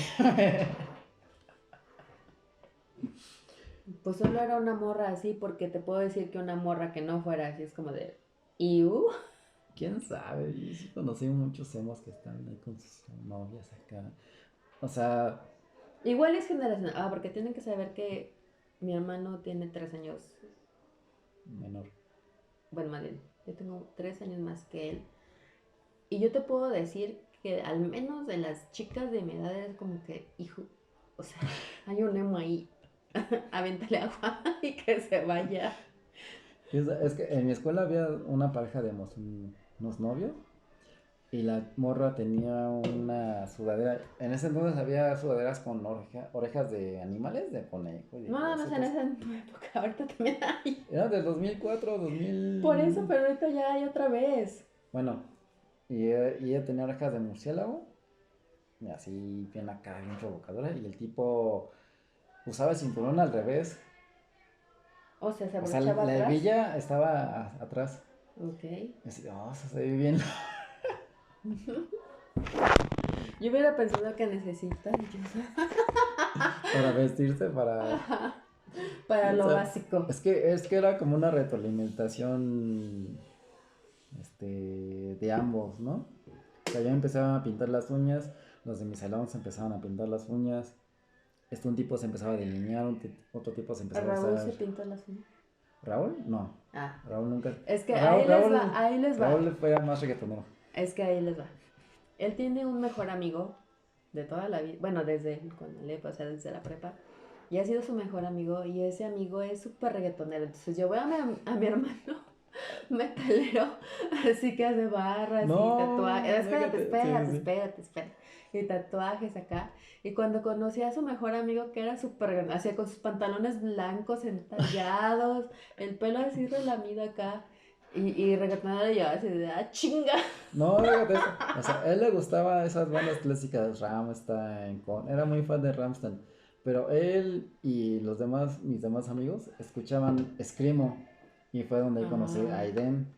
Pues solo era una morra así, porque te puedo decir que una morra que no fuera así es como de. ¿Iu? ¿Quién sabe? Yo sí conocí muchos emos que están ahí con sus novias acá. O sea, Igual es generacional. Ah, porque tienen que saber que mi hermano tiene 3 años. menor. Bueno, más bien, yo tengo 3 años más que él. Y yo te puedo decir que al menos de las chicas de mi edad es como que, hijo, o sea, hay un emo ahí. Avéntale agua y que se vaya. Es que en mi escuela había una pareja de unos novios. Y la morra tenía una sudadera. En ese entonces había sudaderas con orejas de animales, de conejo y de No nada más en cosas. esa época, ahorita también hay. Era del 2004, Por eso, 2000. pero ahorita ya hay otra vez. Bueno, y ella tenía orejas de murciélago. Y así, bien acá, bien provocadora. Y el tipo usaba el cinturón al revés. O sea, se O sea, abrochaba la atrás. hebilla estaba atrás. Ok. Y así, oh, se ve bien. Yo hubiera pensado que necesita ayuda. Para vestirse, para. Para O lo sea, básico. es que era como una retroalimentación de ambos, ¿no? O sea, yo empezaba a pintar las uñas, los de mis salón se empezaban a pintar las uñas, un tipo se empezaba a delinear, otro tipo se empezaba a Raúl usar. se pinta las uñas. ¿Raúl? No. Ah. Raúl nunca. Es que Raúl, ahí les va, Raúl, ahí les va. Raúl fue más reggaetonero. Es que ahí les va. Él tiene un mejor amigo de toda la vida. Bueno, desde cuando le o sea, desde la prepa. Y ha sido su mejor amigo. Y ese amigo es súper reggaetonero. Entonces yo voy a mi hermano metalero, así que hace barras y tatuajes. No, Espérate, déjate. Sí, espérate, sí, sí. espérate, espérate. Y tatuajes acá. Y cuando conocí a su mejor amigo, que era súper, hacía con sus pantalones blancos entallados, el pelo así relamido acá, y reggaetonero, y yo así de, ah, chinga. No, déjate eso. O sea, a él le gustaba esas bandas clásicas, Rammstein, era muy fan de Rammstein. Pero él y mis demás amigos, escuchaban Screamo. Y fue donde ahí conocí a Ah, Aiden.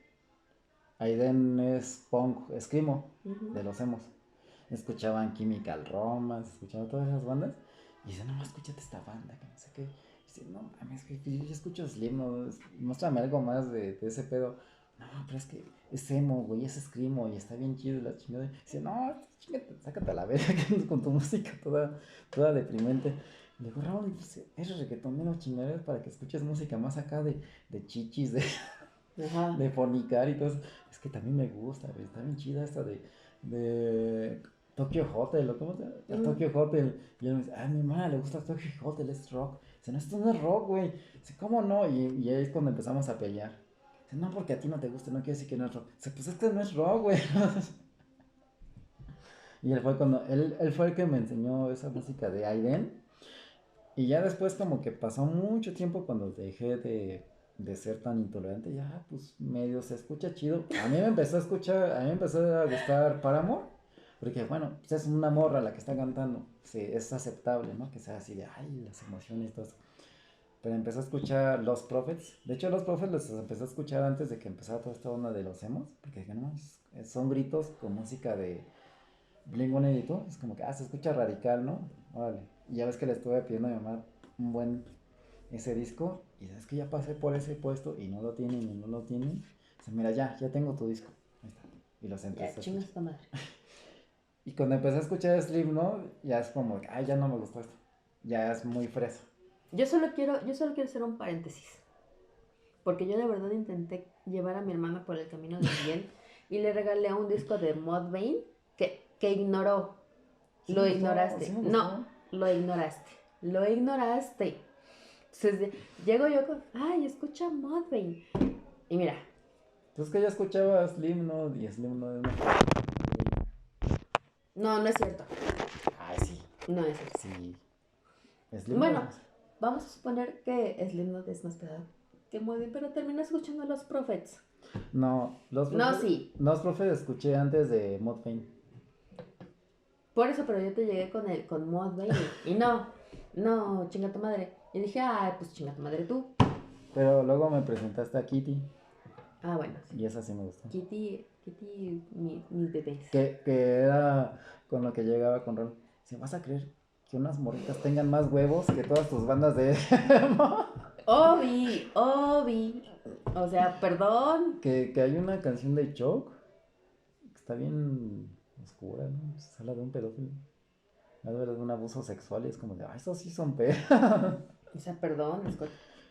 Aiden es punk, Screamo, ujú. de los emos. Escuchaban Chemical Romance, escuchaban todas esas bandas. Y dice, no, escúchate esta banda, que no sé qué. Y dice, no mames, que yo ya escucho Slim, no, muéstrame algo más de ese pedo. No, pero es que es emo, güey, es screamo y está bien chido la chingada. Y dice, no, chingate, sácate a la verga con tu música toda deprimente. Y le digo, Raúl, dice, eres reggaetonero chingaderas para que escuches música más acá de chichis, Ajá. de fornicar y todo eso. Es que también me gusta, güey, está bien chida esta de Tokyo Hotel, ¿o cómo se llama? El Mm. Tokyo Hotel. Y él me dice, a mi mamá le gusta Tokyo Hotel, es rock. Dice, no, esto no es rock, güey. Dice, ¿cómo no? Y ahí es cuando empezamos a pelear. Dice, no, porque a ti no te gusta, no quiere decir que no es rock. Dice, pues es que no es rock, güey. Y él fue el que me enseñó esa música de Aiden. Y ya después como que pasó mucho tiempo cuando dejé de ser tan intolerante, ya pues medio se escucha chido. A mí me empezó a gustar Paramore, porque bueno, pues es una morra la que está cantando, sí, es aceptable, ¿no? Que sea así de, ay, las emociones y todo eso. Pero empecé a escuchar Los Prophets, de hecho Los Prophets los empecé a escuchar antes de que empezara toda esta onda de los emos, porque dije, no, son gritos con música de Blink-182, es como que, se escucha radical, ¿no? Órale. Y ya ves que le estuve pidiendo a mi mamá un buen ese disco y sabes que ya pasé por ese puesto y no lo tienen y no lo tienen. Dice, mira, ya tengo tu disco. Ahí está. Y los Ya, empecé a chingas escuchar. esta madre. Y cuando empecé a escuchar Slim, ¿no? Ya es como, ay, ya no me gustó esto. Ya es muy fresa. yo solo quiero hacer un paréntesis. Porque yo de verdad intenté llevar a mi hermana por el camino del bien y le regalé un disco de Mudvayne que ignoró. Sí Lo me gustó, ignoraste. sí me No, gustó. lo ignoraste. Lo ignoraste. Entonces llego yo con, ay, escucha Mudvayne. Y mira, Pues que ya escuchaba Slipknot y Slipknot no. no, no es cierto. Ay, sí, No es cierto. sí. Slipknot. Bueno, vamos a suponer que Slipknot es más pesado que Mudvayne, pero termina escuchando a los Prophets. No, No, sí. Los Prophets escuché antes de Mudvayne. Por eso, pero yo te llegué con Mudvayne y no, no, chinga tu madre. Y dije, ay, pues chinga tu madre tú. Pero luego me presentaste a Kitty Ah, bueno, sí. y esa sí me gustó. Kitty, mis bebés. Que era con lo que llegaba con Ron. ¿Se vas a creer que unas morritas tengan más huevos que todas tus bandas de emo? Obi. O sea, perdón. Que hay una canción de Choke que está bien oscura, ¿no? Se habla de un pedófilo. Habla de un abuso sexual y es como de, ah, esos sí son O sea, perdón,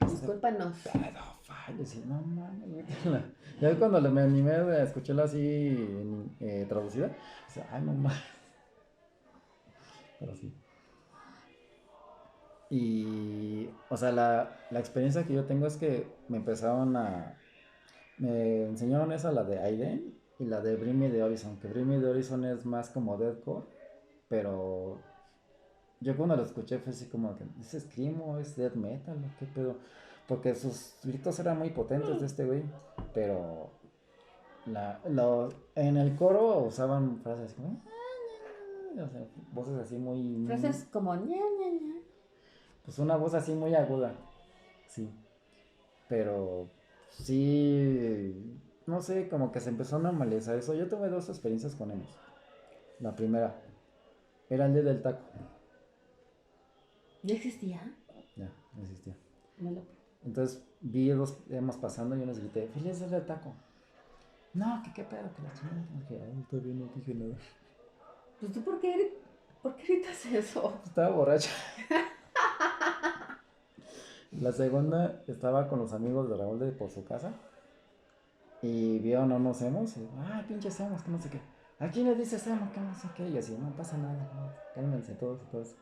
discúlpanos. pedófilos. Y no mames, métela. Ya cuando me animé a escucharla así traducida, dice, ay, no mames. Pero sí. Y, o sea, la experiencia que yo tengo es que me enseñaron esa, la de Aiden y la de Bring Me the Horizon, que Bring Me the Horizon es más como deathcore, pero yo cuando lo escuché fue así como que, ¿es screamo, es death metal o qué pedo? Porque sus gritos eran muy potentes de este güey, pero en el coro usaban frases como, o sea, voces así muy, Frases como ña, ña, ña. pues una voz así muy aguda, sí. Pero sí, no sé, como que se empezó a normalizar eso. Yo tuve dos experiencias con emos. La primera era el día del taco. ¿Ya existía? Ya, no existía. No lo. Entonces vi dos emos pasando y yo les grité, feliz día del taco. No, que qué pedo, que la chingada. Dije, ay, todavía no dije nada. Pues tú, ¿por qué gritas eso? Estaba borracha. La segunda estaba con los amigos de Raúl por su casa. Y vieron a unos emos. Y, pinches emos, que no sé qué. ¿A quién le dices emo? Que no sé qué. Y así, no pasa nada. No, cálmense todos y todos.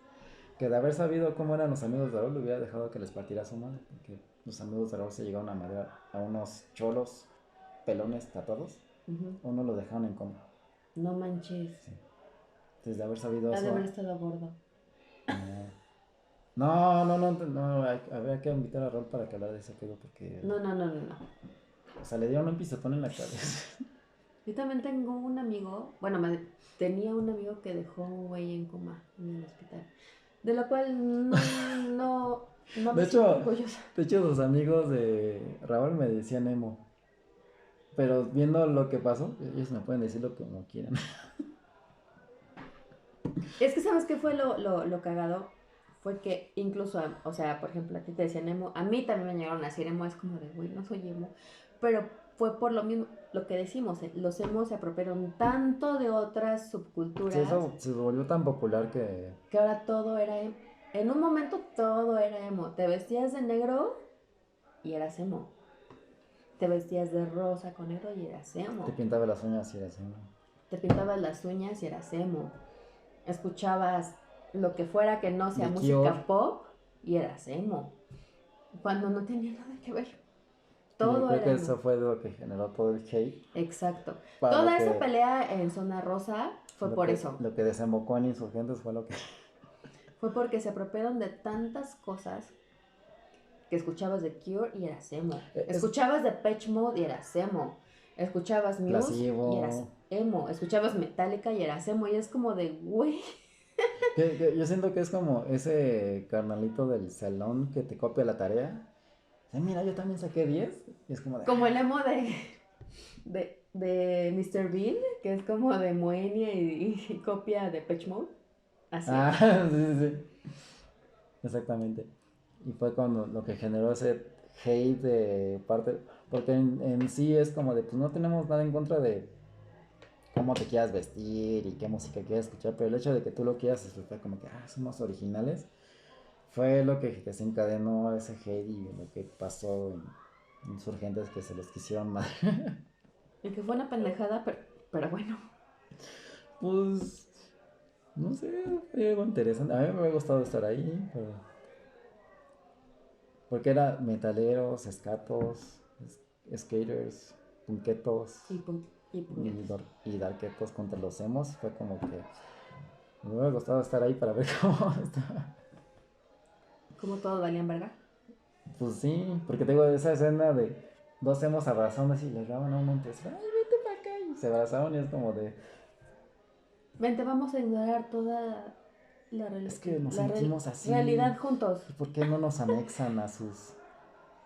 Que de haber sabido cómo eran los amigos de Raúl, le hubiera dejado que les partiera su madre. Porque los amigos de Raúl se llegaron a madrear a unos cholos pelones tatuados. Uno lo dejaron en coma. No manches. Sí. Entonces, de haber sabido Ha de eso. haber estado gordo. No, habría que invitar a Raúl para que hablara de ese pedo. Porque. No. O sea, le dieron un pisotón en la cabeza. Yo también tengo un amigo, bueno, tenía un amigo que dejó un güey en coma en el hospital. De lo cual no me De siento hecho, orgullosa. los amigos de Raúl me decían emo. Pero viendo lo que pasó, ellos me pueden decirlo como quieran. Es que, ¿sabes qué fue lo cagado? Fue que incluso, o sea, por ejemplo, a ti te decían emo, a mí también me llegaron a decir emo, es como de, güey, no soy emo. Pero fue por lo mismo, lo que decimos, los emos se apropiaron tanto de otras subculturas Sí, eso se volvió tan popular que ahora todo era emo. En un momento todo era emo. Te vestías de negro y eras emo. Te vestías de rosa con negro y eras emo. te pintaba las uñas y era así. Te pintabas las uñas y eras emo. Escuchabas lo que fuera que no sea The música Cure. pop y eras emo. Cuando no tenía nada que ver. Yo Todo creo era que emo. eso fue lo que generó todo el hate. Exacto. Para Toda lo esa que, pelea en Zona Rosa fue por eso. Lo que desembocó en Insurgentes fue lo que. Fue porque se apropiaron de tantas cosas que escuchabas de Cure y eras emo. Escuchabas de Depeche Mode y eras emo. Escuchabas Muse Placebo. y eras emo. Escuchabas Metallica y eras emo. Y es como de, güey. Yo siento que es como ese carnalito del salón que te copia la tarea. Mira, yo también saqué 10. Y es como de. Como el emo de Mr. Bean, que es como de Moenia y copia de Depeche Mode. Así. Sí. Exactamente. Y fue cuando lo que generó ese hate de parte. Porque en sí es como de, pues no tenemos nada en contra de cómo te quieras vestir y qué música quieras escuchar. Pero el hecho de que tú lo quieras disfrutar, como que, somos originales. fue lo que desencadenó ese hate y lo que pasó en Insurgentes que se los quisieron mal. Y que fue una pendejada, pero bueno. Pues, no sé, fue algo interesante. A mí me había gustado estar ahí, porque era metaleros, escatos, skaters, punquetos Y, y puñetas. y darketos contra los emos. Fue como que me hubiera gustado estar ahí para ver cómo está. Como todos valían verga. Pues sí, porque tengo esa escena de dos emos abrazándose y le daban a uno un beso. Ay, vete para acá. Y se abrazaron y es como de. Vente, vamos a ignorar toda Es que nos la sentimos así. realidad juntos. ¿Y por qué no nos anexan a sus.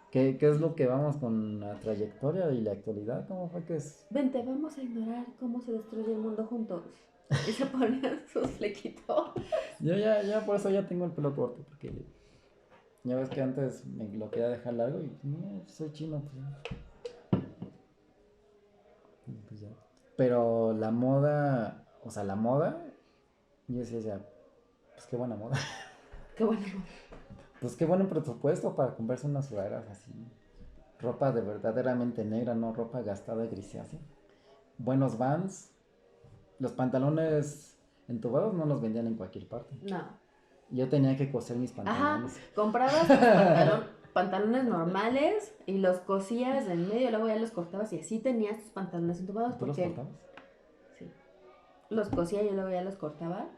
¿Qué es lo que vamos con la trayectoria y la actualidad? ¿Cómo fue que es? Vente, vamos a ignorar cómo se destruye el mundo juntos. Y se ponían sus flequitos. Yo ya por eso ya tengo el pelo corto, porque ya ves que antes me lo quería dejar largo y no, soy chino, pues ya. Pues ya. Pero la moda, o sea, la moda, yo decía ya, pues qué buena moda. Qué bueno. Pues qué buen presupuesto para comprarse unas sudaderas así. Ropa de verdaderamente negra, no ropa gastada y grisácea. Buenos Vans. Los pantalones entubados no los vendían en cualquier parte. No. Yo tenía que coser mis Ajá, pantalones. comprabas tus pantalones normales y los cosías en medio, luego ya los cortabas y así tenías tus pantalones entubados. ¿Tú los Porque cortabas? sí, los cosía y luego ya los cortaba.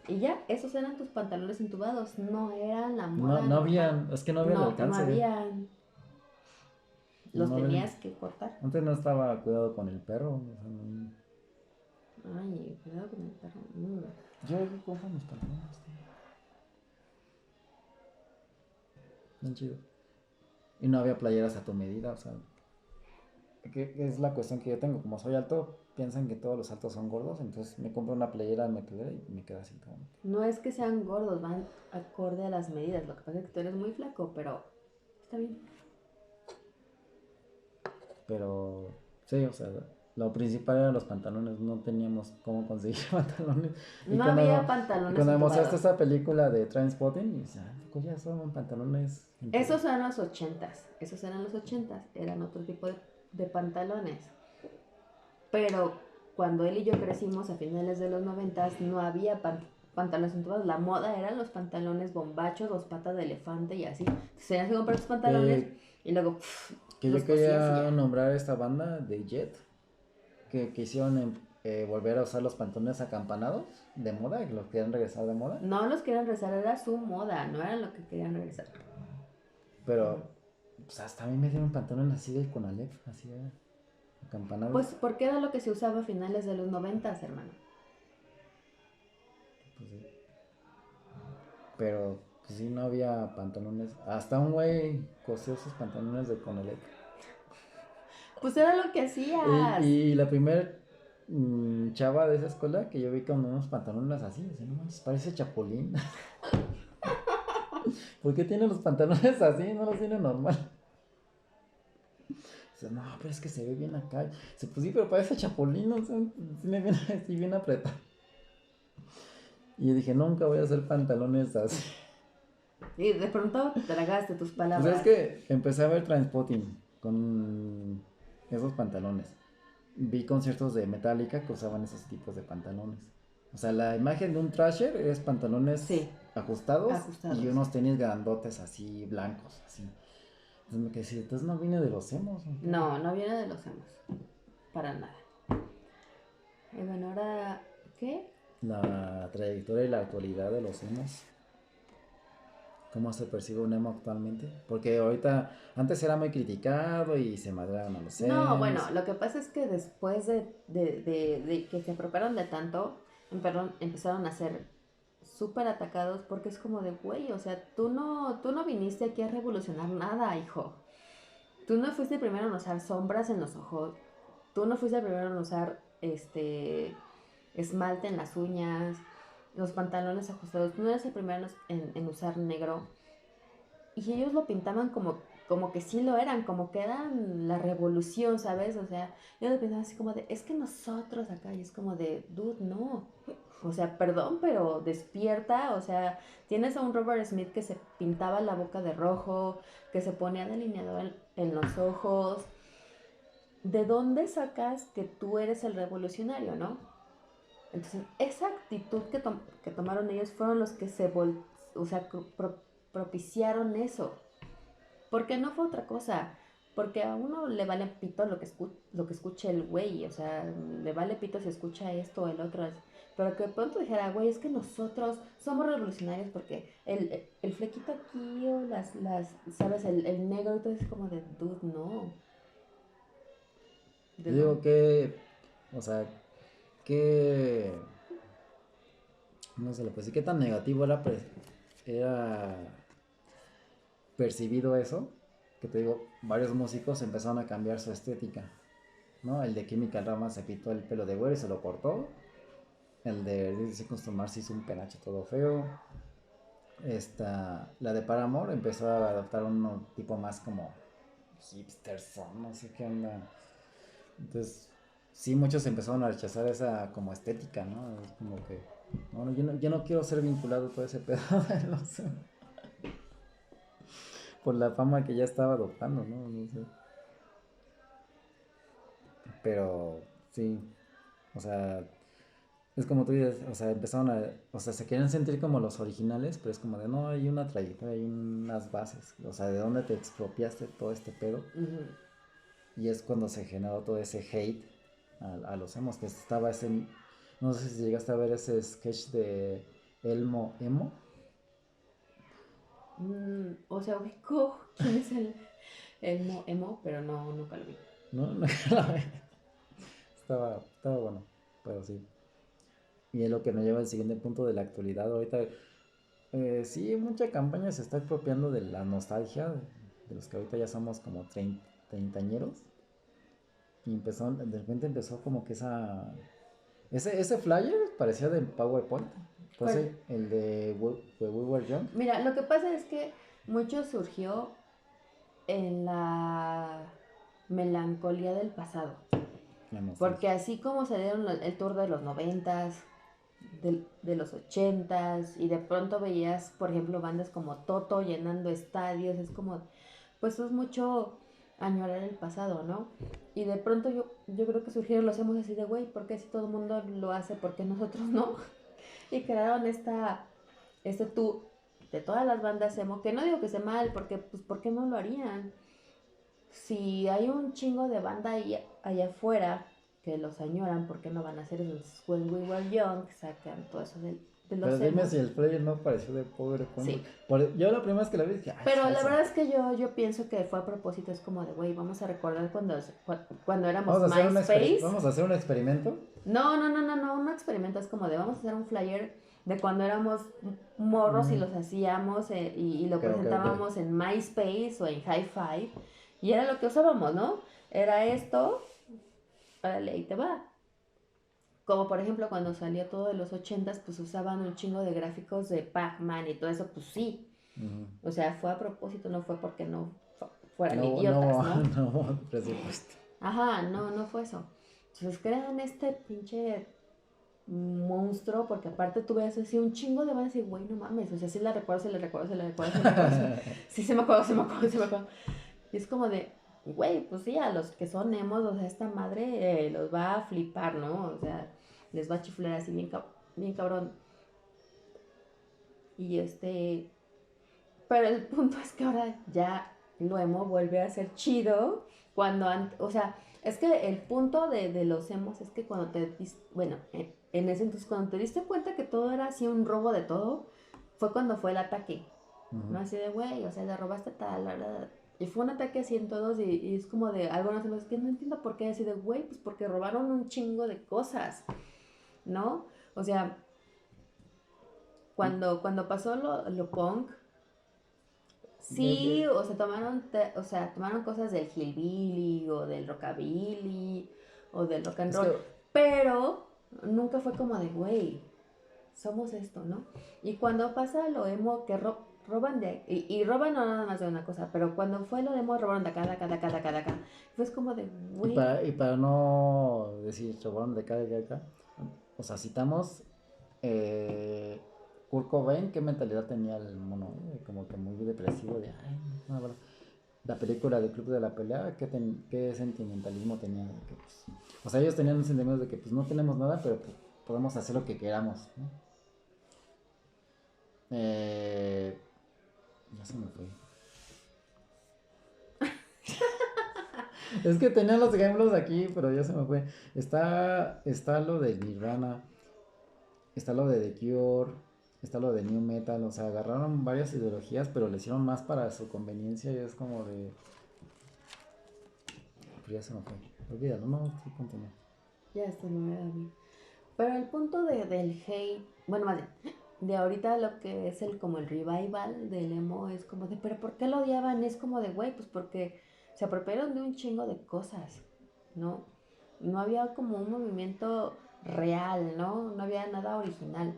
Y ya, esos eran tus pantalones entubados, no eran la moda. No habían, es que no había el alcance. No habían. Los No tenías que cortar. Antes no estaba cuidado con el perro. O sea, Ay, cuidado con el perro. Yo compro mis pantalones. Bien chido. Y no había playeras a tu medida, o sea. Que es la cuestión que yo tengo. Como soy alto, piensan que todos los altos son gordos. Entonces me compro una playera metedera y me queda así todo. No es que sean gordos, van acorde a las medidas. Lo que pasa es que tú eres muy flaco, pero está bien. Pero sí, o sea, lo principal eran los pantalones. No teníamos cómo conseguir pantalones. Y No había pantalones cuando me mostraste entubados. esa película de Trainspotting, y dices, pues ya son pantalones. Esos eran los 80s. Esos eran los 80s. Eran otro tipo de pantalones. Pero cuando él y yo crecimos a finales de los 90s, no había pantalones entubados. La moda eran los pantalones bombachos, los patas de elefante y así. Entonces tenías que comprar tus pantalones y luego que los yo quería cosías nombrar esta banda de Jet que quisieron volver a usar los pantalones acampanados de moda, que los querían regresar de moda. No los querían regresar, era su moda, no era lo que querían regresar. Pero pues hasta a mí me dieron pantalones así de Conalep, así de acampanados. Pues porque era lo que se usaba a finales de los 90s, hermano. Pues sí. Pero pues sí, no había pantalones. Hasta un güey cosió sus pantalones de Conalep. Pues era lo que hacías. Y la primer chava de esa escuela que yo vi con unos pantalones así, decía, no manches, parece Chapulín. ¿Por qué tiene los pantalones así? No los tiene normal. Dice, no, pero es que se ve bien acá. Dice, pues sí, pero parece Chapulín, o sea, tiene bien así, bien apretado. Y yo dije, nunca voy a hacer pantalones así. Y de pronto tragaste tus palabras. Pues es que empecé a ver Trainspotting con esos pantalones. Vi conciertos de Metallica que usaban esos tipos de pantalones. O sea, la imagen de un thrasher es pantalones ajustados y unos tenis grandotes así, blancos, así. Entonces me quedé así, entonces no viene de los emos. No, no viene de los emos. Para nada. Y bueno, ahora, ¿qué? La trayectoria y la actualidad de los emos. ¿Cómo se percibe un emo actualmente? Porque ahorita, antes era muy criticado y se madreaban a los emos. No, bueno, lo que pasa es que después de que se apropiaron de tanto, empezaron a ser súper atacados porque es como de, güey, o sea, tú no viniste aquí a revolucionar nada, hijo. Tú no fuiste el primero en usar sombras en los ojos. Tú no fuiste el primero en usar esmalte en las uñas, los pantalones ajustados. Tú no eres el primero en usar negro. Y ellos lo pintaban como que sí lo eran, como que eran la revolución, ¿sabes? O sea, ellos lo pintaban así como de, es que nosotros acá, y es como de, dude, no. o sea, perdón, pero despierta, o sea, tienes a un Robert Smith que se pintaba la boca de rojo, que se ponía delineador en los ojos. ¿De dónde sacas que tú eres el revolucionario, no? Entonces, esa actitud que tomaron ellos fueron los que o sea, propiciaron eso. Porque no fue otra cosa. Porque a uno le vale pito lo que escuche el güey. O sea, le vale pito si escucha esto o el otro. Pero que de pronto dijera, güey, es que nosotros somos revolucionarios porque el flequito aquí o ¿sabes? El negro y todo es como de, dude, no. Yo digo que, o sea, que, no sé, pues sí, qué tan negativo era percibido eso, que te digo, varios músicos empezaron a cambiar su estética, ¿no? El de Chemical Rama se pintó el pelo de güero y se lo cortó. El de Disney Customar se hizo un penacho todo feo. La de Paramore empezó a adoptar un tipo más como hipster, no sé qué onda. Entonces, sí, muchos empezaron a rechazar esa como estética, ¿no? Es como que, no, yo no quiero ser vinculado a todo ese pedo de por la fama que ya estaba adoptando, ¿no? No sé. Pero, sí, o sea, es como tú dices, o sea, o sea, se querían sentir como los originales, pero es como de, no, hay una trayectoria, hay unas bases, o sea, de dónde te expropiaste todo este pedo. Uh-huh. Y es cuando se generó todo ese hate a los emos, que estaba no sé si llegaste a ver ese sketch de Elmo Emo. O sea, ubico quién es el emo, pero no, nunca lo vi. No, no, estaba bueno, pero sí. Y es lo que nos lleva al siguiente punto de la actualidad. Ahorita, sí, mucha campaña se está apropiando de la nostalgia, de los que ahorita ya somos como treintañeros. Y de repente empezó como que ese flyer parecía de PowerPoint. Pues ¿Cuál? el de We Were Young. Mira, lo que pasa es que mucho surgió en la melancolía del pasado. La nostalgia. Porque así como se dieron el tour de los noventas, de los ochentas, y de pronto veías, por ejemplo, bandas como Toto llenando estadios, es como, pues es mucho añorar el pasado, ¿no? Y de pronto yo creo que surgieron los emos así de, güey, ¿por qué si todo el mundo lo hace, por qué nosotros no? Y crearon este tour de todas las bandas emo, que no digo que esté mal, porque, pues, ¿por qué no lo harían? Si hay un chingo de banda allá afuera que los añoran, ¿por qué no van a hacer eso? Entonces, When We Were Young, sacan todo eso de Pero los dime emos. si el flyer no pareció de PowerPoint. Sí, Yo la primera vez que la vi dije, ay, pero la eso. verdad es que yo pienso que fue a propósito, es como de, güey, vamos a recordar cuando éramos Vamos a hacer MySpace. vamos a hacer un experimento. No, un experimento es como de, vamos a hacer un flyer de cuando éramos morros y los hacíamos y lo Ok, ok, ok. presentábamos en MySpace o en Hi-Fi. Y era lo que usábamos, ¿no? Era esto, órale, ahí te va. Como por ejemplo cuando salió todo de los ochentas, pues usaban un chingo de gráficos de Pac-Man y todo eso, pues sí. Ujú. O sea, fue a propósito, no fue porque no fueran No, idiotas, no, ¿no? no, presupuesto. Ajá, no fue eso. Entonces crean este pinche monstruo, porque aparte tú ves así un chingo de bandas y güey, no mames, o sea, sí la recuerdo, sí la recuerdo, sí la recuerdo, sí la recuerdo, sí se me acuerdo, sí me acuerdo, sí me acuerdo. Y es como de, güey, pues sí, a los que son emos, o sea, esta madre los va a flipar, ¿no? O sea, les va a chiflar así bien cabrón. Y pero el punto es que ahora ya lo emo vuelve a ser chido, o sea, es que el punto de los emos es que cuando bueno, en ese entonces, cuando te diste cuenta que todo era así un robo de todo, fue cuando fue el ataque, Ujú. ¿no? Así de, güey, o sea, le robaste tal, la verdad. Y fue un ataque así en todos y es como de algunas veces que no entiendo por qué, así de, güey, pues porque robaron un chingo de cosas, ¿no? O sea, cuando pasó lo punk, sí, o sea, tomaron cosas del hillbilly o del rockabilly o del rock and Es roll, que, pero nunca fue como de, güey, somos esto, ¿no? Y cuando pasa lo emo que roban y roban no nada más de una cosa, pero cuando fue lo de emo robaron de acá, de acá, de acá, de acá, de acá, fue como de, güey, y para no decir robaron de acá, o sea, citamos Eh, Kurt Cobain, ¿qué mentalidad tenía el mono? Como que muy depresivo, de, ay, no, no, no. La película del Club de la Pelea, ¿qué sentimentalismo tenía? De que, pues, o sea, ellos tenían un sentimiento de que pues no tenemos nada, pero pues, podemos hacer lo que queramos, ¿no? Eh, ya se me fue. Es que tenía los ejemplos aquí, pero ya se me fue. Está lo de Nirvana, está lo de The Cure, está lo de New Metal, o sea, agarraron varias ideologías, pero le hicieron más para su conveniencia y es como de... Pero ya se me fue. Olvídalo, no, sí, continúa. Ya está, me voy a dormir. Pero el punto del hate, bueno, más bien, de ahorita lo que es como el revival del emo es como de, pero ¿por qué lo odiaban? Es como de, güey, pues porque se apropiaron de un chingo de cosas, ¿no? No había como un movimiento real, ¿no? No había nada original.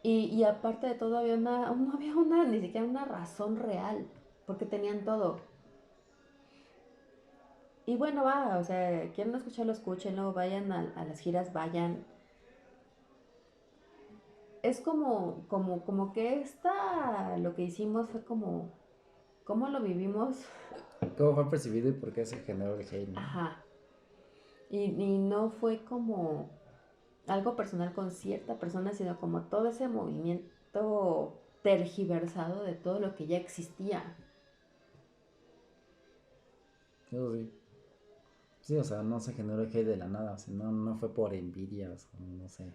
Y aparte de todo, no había una, ni siquiera una razón real, porque tenían todo. Y bueno, va, o sea, quieren escucharlo, escúchenlo, vayan a las giras, vayan. Es como que lo que hicimos fue como, ¿cómo lo vivimos? ¿Cómo fue percibido y por qué se generó el hate, no? Ajá. Y no fue como algo personal con cierta persona, sino como todo ese movimiento tergiversado de todo lo que ya existía. Eso sí. Sí, o sea, no se generó el hate de la nada, o sea, no fue por envidias, o no sé,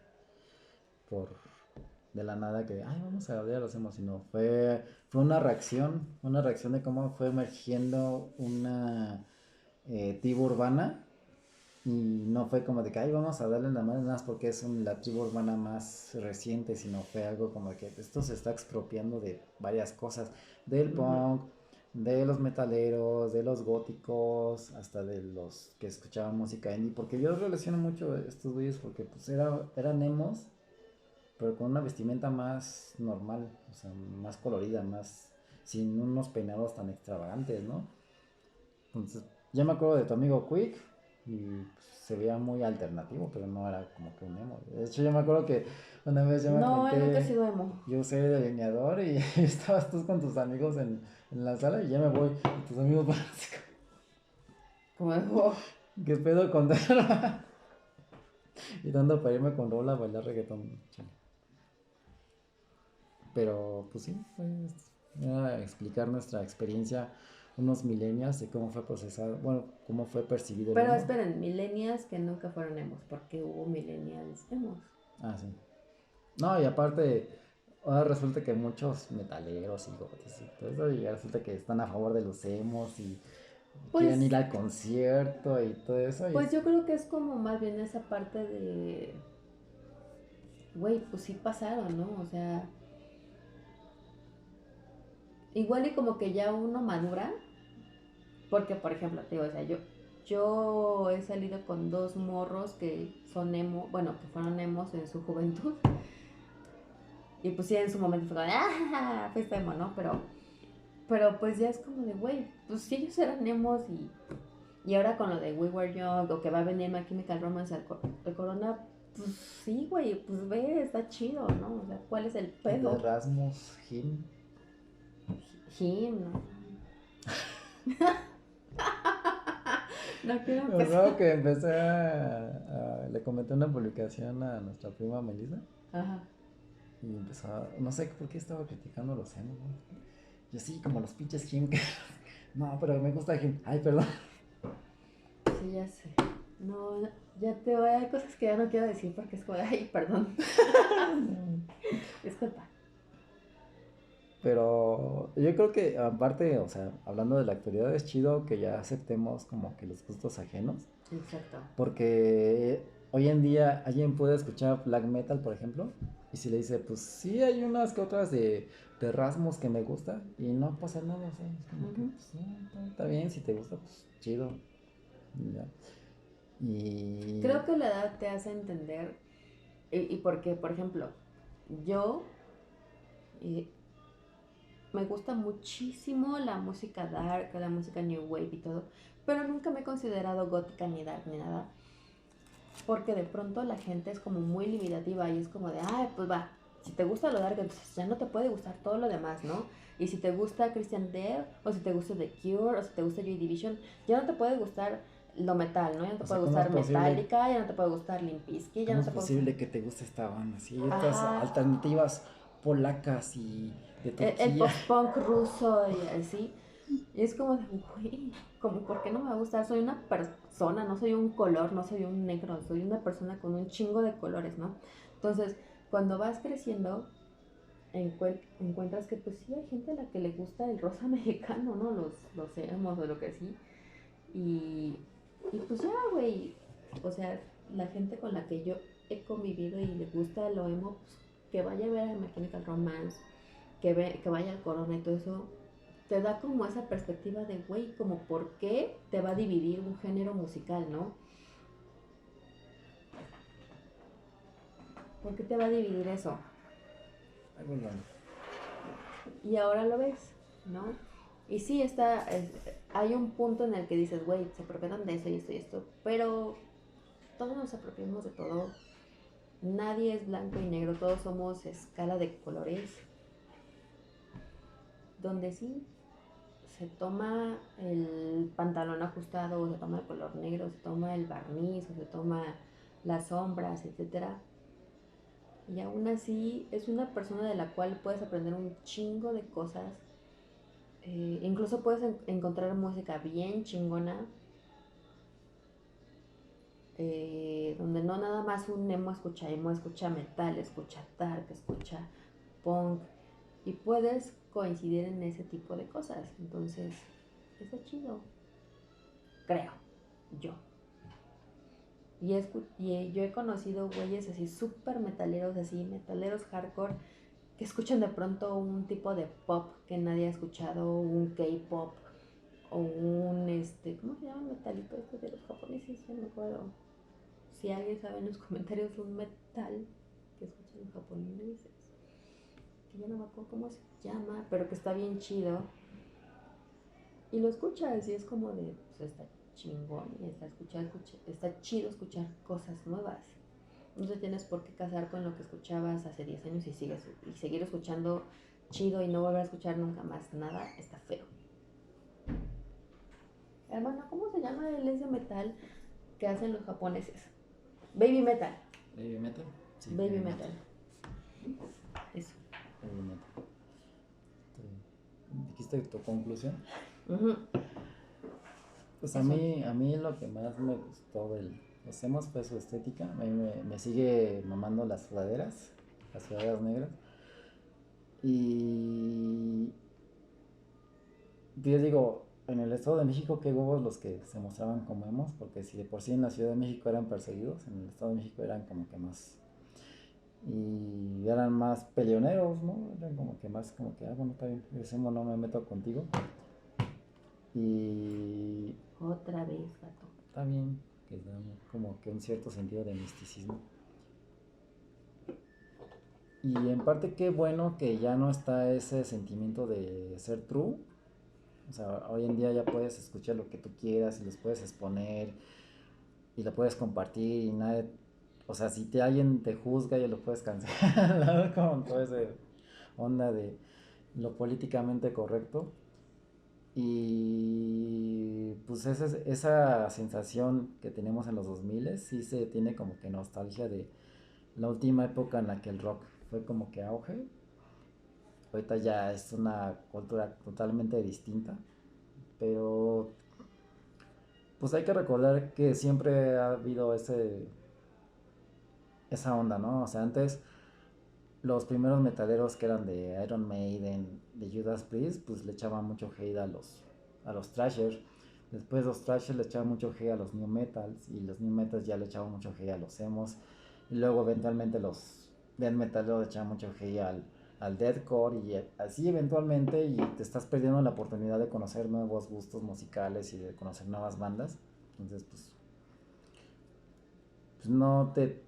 por de la nada que, ay, vamos a odiar, lo hacemos, sino fue una reacción de cómo fue emergiendo una tribu urbana y no fue como de que, ay, vamos a darle la madre nada más porque es la tribu urbana más reciente, sino fue algo como de que esto se está expropiando de varias cosas, del Ujú. punk, de los metaleros, de los góticos, hasta de los que escuchaban música indie, porque yo relaciono mucho estos güeyes porque pues eran emos, pero con una vestimenta más normal, o sea, más colorida, más sin unos peinados tan extravagantes, ¿no? Entonces, ya me acuerdo de tu amigo Quick y pues, se veía muy alternativo, pero no era como que un emo. De hecho, yo me acuerdo que una vez yo me No, él nunca ha aventé, sido emo. yo soy delineador y estabas tú con tus amigos en la sala y ya me voy. Y tus amigos van así Como de, "Oh". como, ¿qué pedo con y dando para irme con Rola a bailar reggaetón. Chale. Pero pues sí, era explicar nuestra experiencia unos millennials de cómo fue procesado, bueno, cómo fue percibido el Pero emo. esperen, millennials que nunca fueron emos, porque hubo millennials emos. Ah, sí. No, y aparte, ahora resulta que muchos metaleros y gotis y todo eso, y resulta que están a favor de los emos y quieren Pues, ir al concierto y todo eso. Y pues yo creo que es como más bien esa parte de, güey, pues sí pasaron, ¿no? O sea, igual y como que ya uno madura, porque por ejemplo, te digo, o sea, yo he salido con dos morros que son emo, bueno, que fueron emos en su juventud, y pues sí, en su momento fue como, ah, fuiste emo, ¿no? Pero pues ya es como de, güey, pues sí ellos eran emos y ahora con lo de We Were Young o que va a venir My Chemical Romance al Corona, pues sí, güey, pues ve, está chido, ¿no? O sea, ¿cuál es el de pedo? Rasmus Him. Him, ¿no? No quiero Me acuerdo empezar. que empecé le comenté una publicación a nuestra prima Melissa Ajá. y empezó no sé por qué estaba criticando a los emos, ¿no? Yo sí, como los pinches Him. No, pero me gusta Him. Ay, perdón. Sí, ya sé. No, ya te voy, hay cosas que ya no quiero decir porque es como, de, ay, perdón. Disculpa. Pero yo creo que aparte, o sea, hablando de la actualidad, es chido que ya aceptemos como que los gustos ajenos. Exacto. Porque hoy en día alguien puede escuchar black metal, por ejemplo, y si le dice, pues sí, hay unas que otras de Rasmus que me gusta, y no pasa nada, o sea, es como que, Ujú. pues está bien, si te gusta, pues chido. Y ya. Y Creo que la edad te hace entender, y porque, por ejemplo, yo eh, me gusta muchísimo la música dark, la música new wave y todo, pero nunca me he considerado gótica ni dark ni nada. porque de pronto la gente es como muy limitativa y es como de, ay, pues va, si te gusta lo dark, entonces ya no te puede gustar todo lo demás, ¿no? Y si te gusta Christian Death, o si te gusta The Cure, o si te gusta Joy Division, ya no te puede gustar lo metal, ¿no? Ya no te O sea, puede ¿cómo es gustar posible, Metallica, ya no te puede gustar Limp Bizkit, ya cómo no es te puede gustar... posible que te guste esta banda? Si hay otras Ajá, alternativas polacas y de el Turquía. post-punk ruso y así. Y es como de, güey, como, ¿por qué no me va a gustar? Soy una persona, no soy un color, no soy un negro, soy una persona con un chingo de colores, ¿no? Entonces, cuando vas creciendo, encuentras que pues sí hay gente a la que le gusta el rosa mexicano, ¿no? Los emos o lo que sí. Y, y pues ya, güey, o sea, la gente con la que yo he convivido y le gusta lo emo, pues que vaya a ver a Mechanical Romance, que vaya al Corona y todo eso, te da como esa perspectiva de, güey, como por qué te va a dividir un género musical, ¿no? ¿Por qué te va a dividir eso? Ay, bueno, Y ahora lo ves, ¿no? Y sí, hay un punto en el que dices, güey, se apropiaron de eso y esto y esto, pero todos nos apropiamos de todo. Nadie es blanco y negro, todos somos escala de colores, donde sí se toma el pantalón ajustado, o se toma el color negro, se toma el barniz, o se toma las sombras, etcétera. Y aún así es una persona de la cual puedes aprender un chingo de cosas. Incluso puedes encontrar música bien chingona, donde no nada más un emo, escucha metal, escucha dark, escucha punk, y puedes coincidir en ese tipo de cosas. Entonces, está chido, creo yo. Yo he conocido güeyes así súper metaleros, así, metaleros hardcore, que escuchan de pronto un tipo de pop que nadie ha escuchado, un K-pop, o ¿cómo se llama el metalito este de los japoneses? Ya no me acuerdo. Si alguien sabe en los comentarios un metal que escuchan los japoneses, que ya no me acuerdo cómo se llama, pero que está bien chido, y lo escuchas y es como de, pues está chingón, y está chido escuchar cosas nuevas. No te tienes por qué casar con lo que escuchabas hace 10 años y seguir escuchando chido y no volver a escuchar nunca más nada, está feo. Hermano, ¿cómo se llama el ese metal que hacen los japoneses? Baby metal. ¿Heavy metal? Sí, Baby heavy metal. metal. Eso. Heavy metal. ¿Dijiste tu conclusión? Ujú. Pues Eso. a mí lo que más me gustó del los emos fue su estética. A mí me sigue mamando las sudaderas negras. Y yo digo, en el Estado de México, qué huevos los que se mostraban como emos, porque si de por sí en la Ciudad de México eran perseguidos, en el Estado de México eran como que más. Y eran más peleoneros, ¿no? Eran como que más, como que, bueno, está bien, ese emo no me meto contigo. Y Otra vez, gato. está bien, que da como que un cierto sentido de misticismo. Y en parte qué bueno que ya no está ese sentimiento de ser true. O sea, hoy en día ya puedes escuchar lo que tú quieras y los puedes exponer y lo puedes compartir y nadie... O sea, si alguien te juzga ya lo puedes cancelar, como toda esa onda de lo políticamente correcto. Y pues esa sensación que tenemos en los 2000 sí se tiene como que nostalgia de la última época en la que el rock fue como que auge. Ahorita ya es una cultura totalmente distinta, pero pues hay que recordar que siempre ha habido esa onda, ¿no? O sea, antes los primeros metaleros que eran de Iron Maiden, de Judas Priest, pues le echaban mucho hate a los thrashers. Después los thrashers le echaban mucho hate a los new metals y los new metals ya le echaban mucho hate a los emos. Y luego eventualmente los death metaleros le echaban mucho hate al deathcore y así eventualmente y te estás perdiendo la oportunidad de conocer nuevos gustos musicales y de conocer nuevas bandas. Entonces pues no te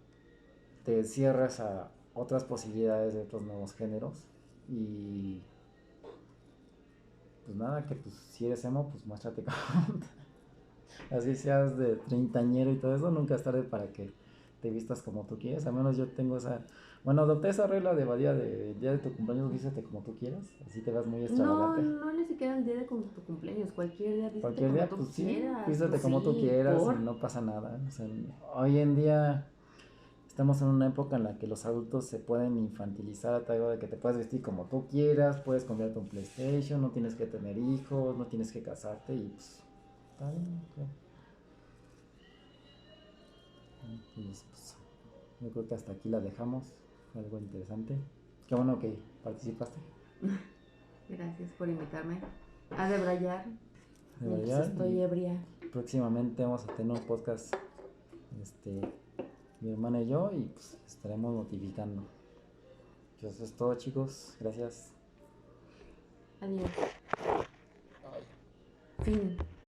cierras a otras posibilidades de otros nuevos géneros y pues nada, que pues si eres emo pues muéstrate como así seas de treintañero y todo eso, nunca es tarde para que te vistas como tú quieras. Al menos yo tengo esa, bueno, adopté esa regla de día de día de tu cumpleaños, vístete como tú quieras, así te vas muy No, extravagante. no ni siquiera el día de tu cumpleaños, cualquier día vístete Cualquier como día, tú pues sí, quieras, vístete pues como tú sí, quieras y por. no pasa nada. O sea, hoy en día estamos en una época en la que los adultos se pueden infantilizar a tal grado de que te puedes vestir como tú quieras, puedes comprarte un PlayStation, no tienes que tener hijos, no tienes que casarte y pues está bien. Pues, yo creo que hasta aquí la dejamos. Fue algo interesante. Qué bueno que participaste. Gracias por invitarme a debrayar De mientras verdad, estoy y ebria. próximamente vamos a tener un podcast, este, mi hermana y yo, y pues estaremos notificando. Pues eso es todo, chicos. Gracias. Adiós. Fin.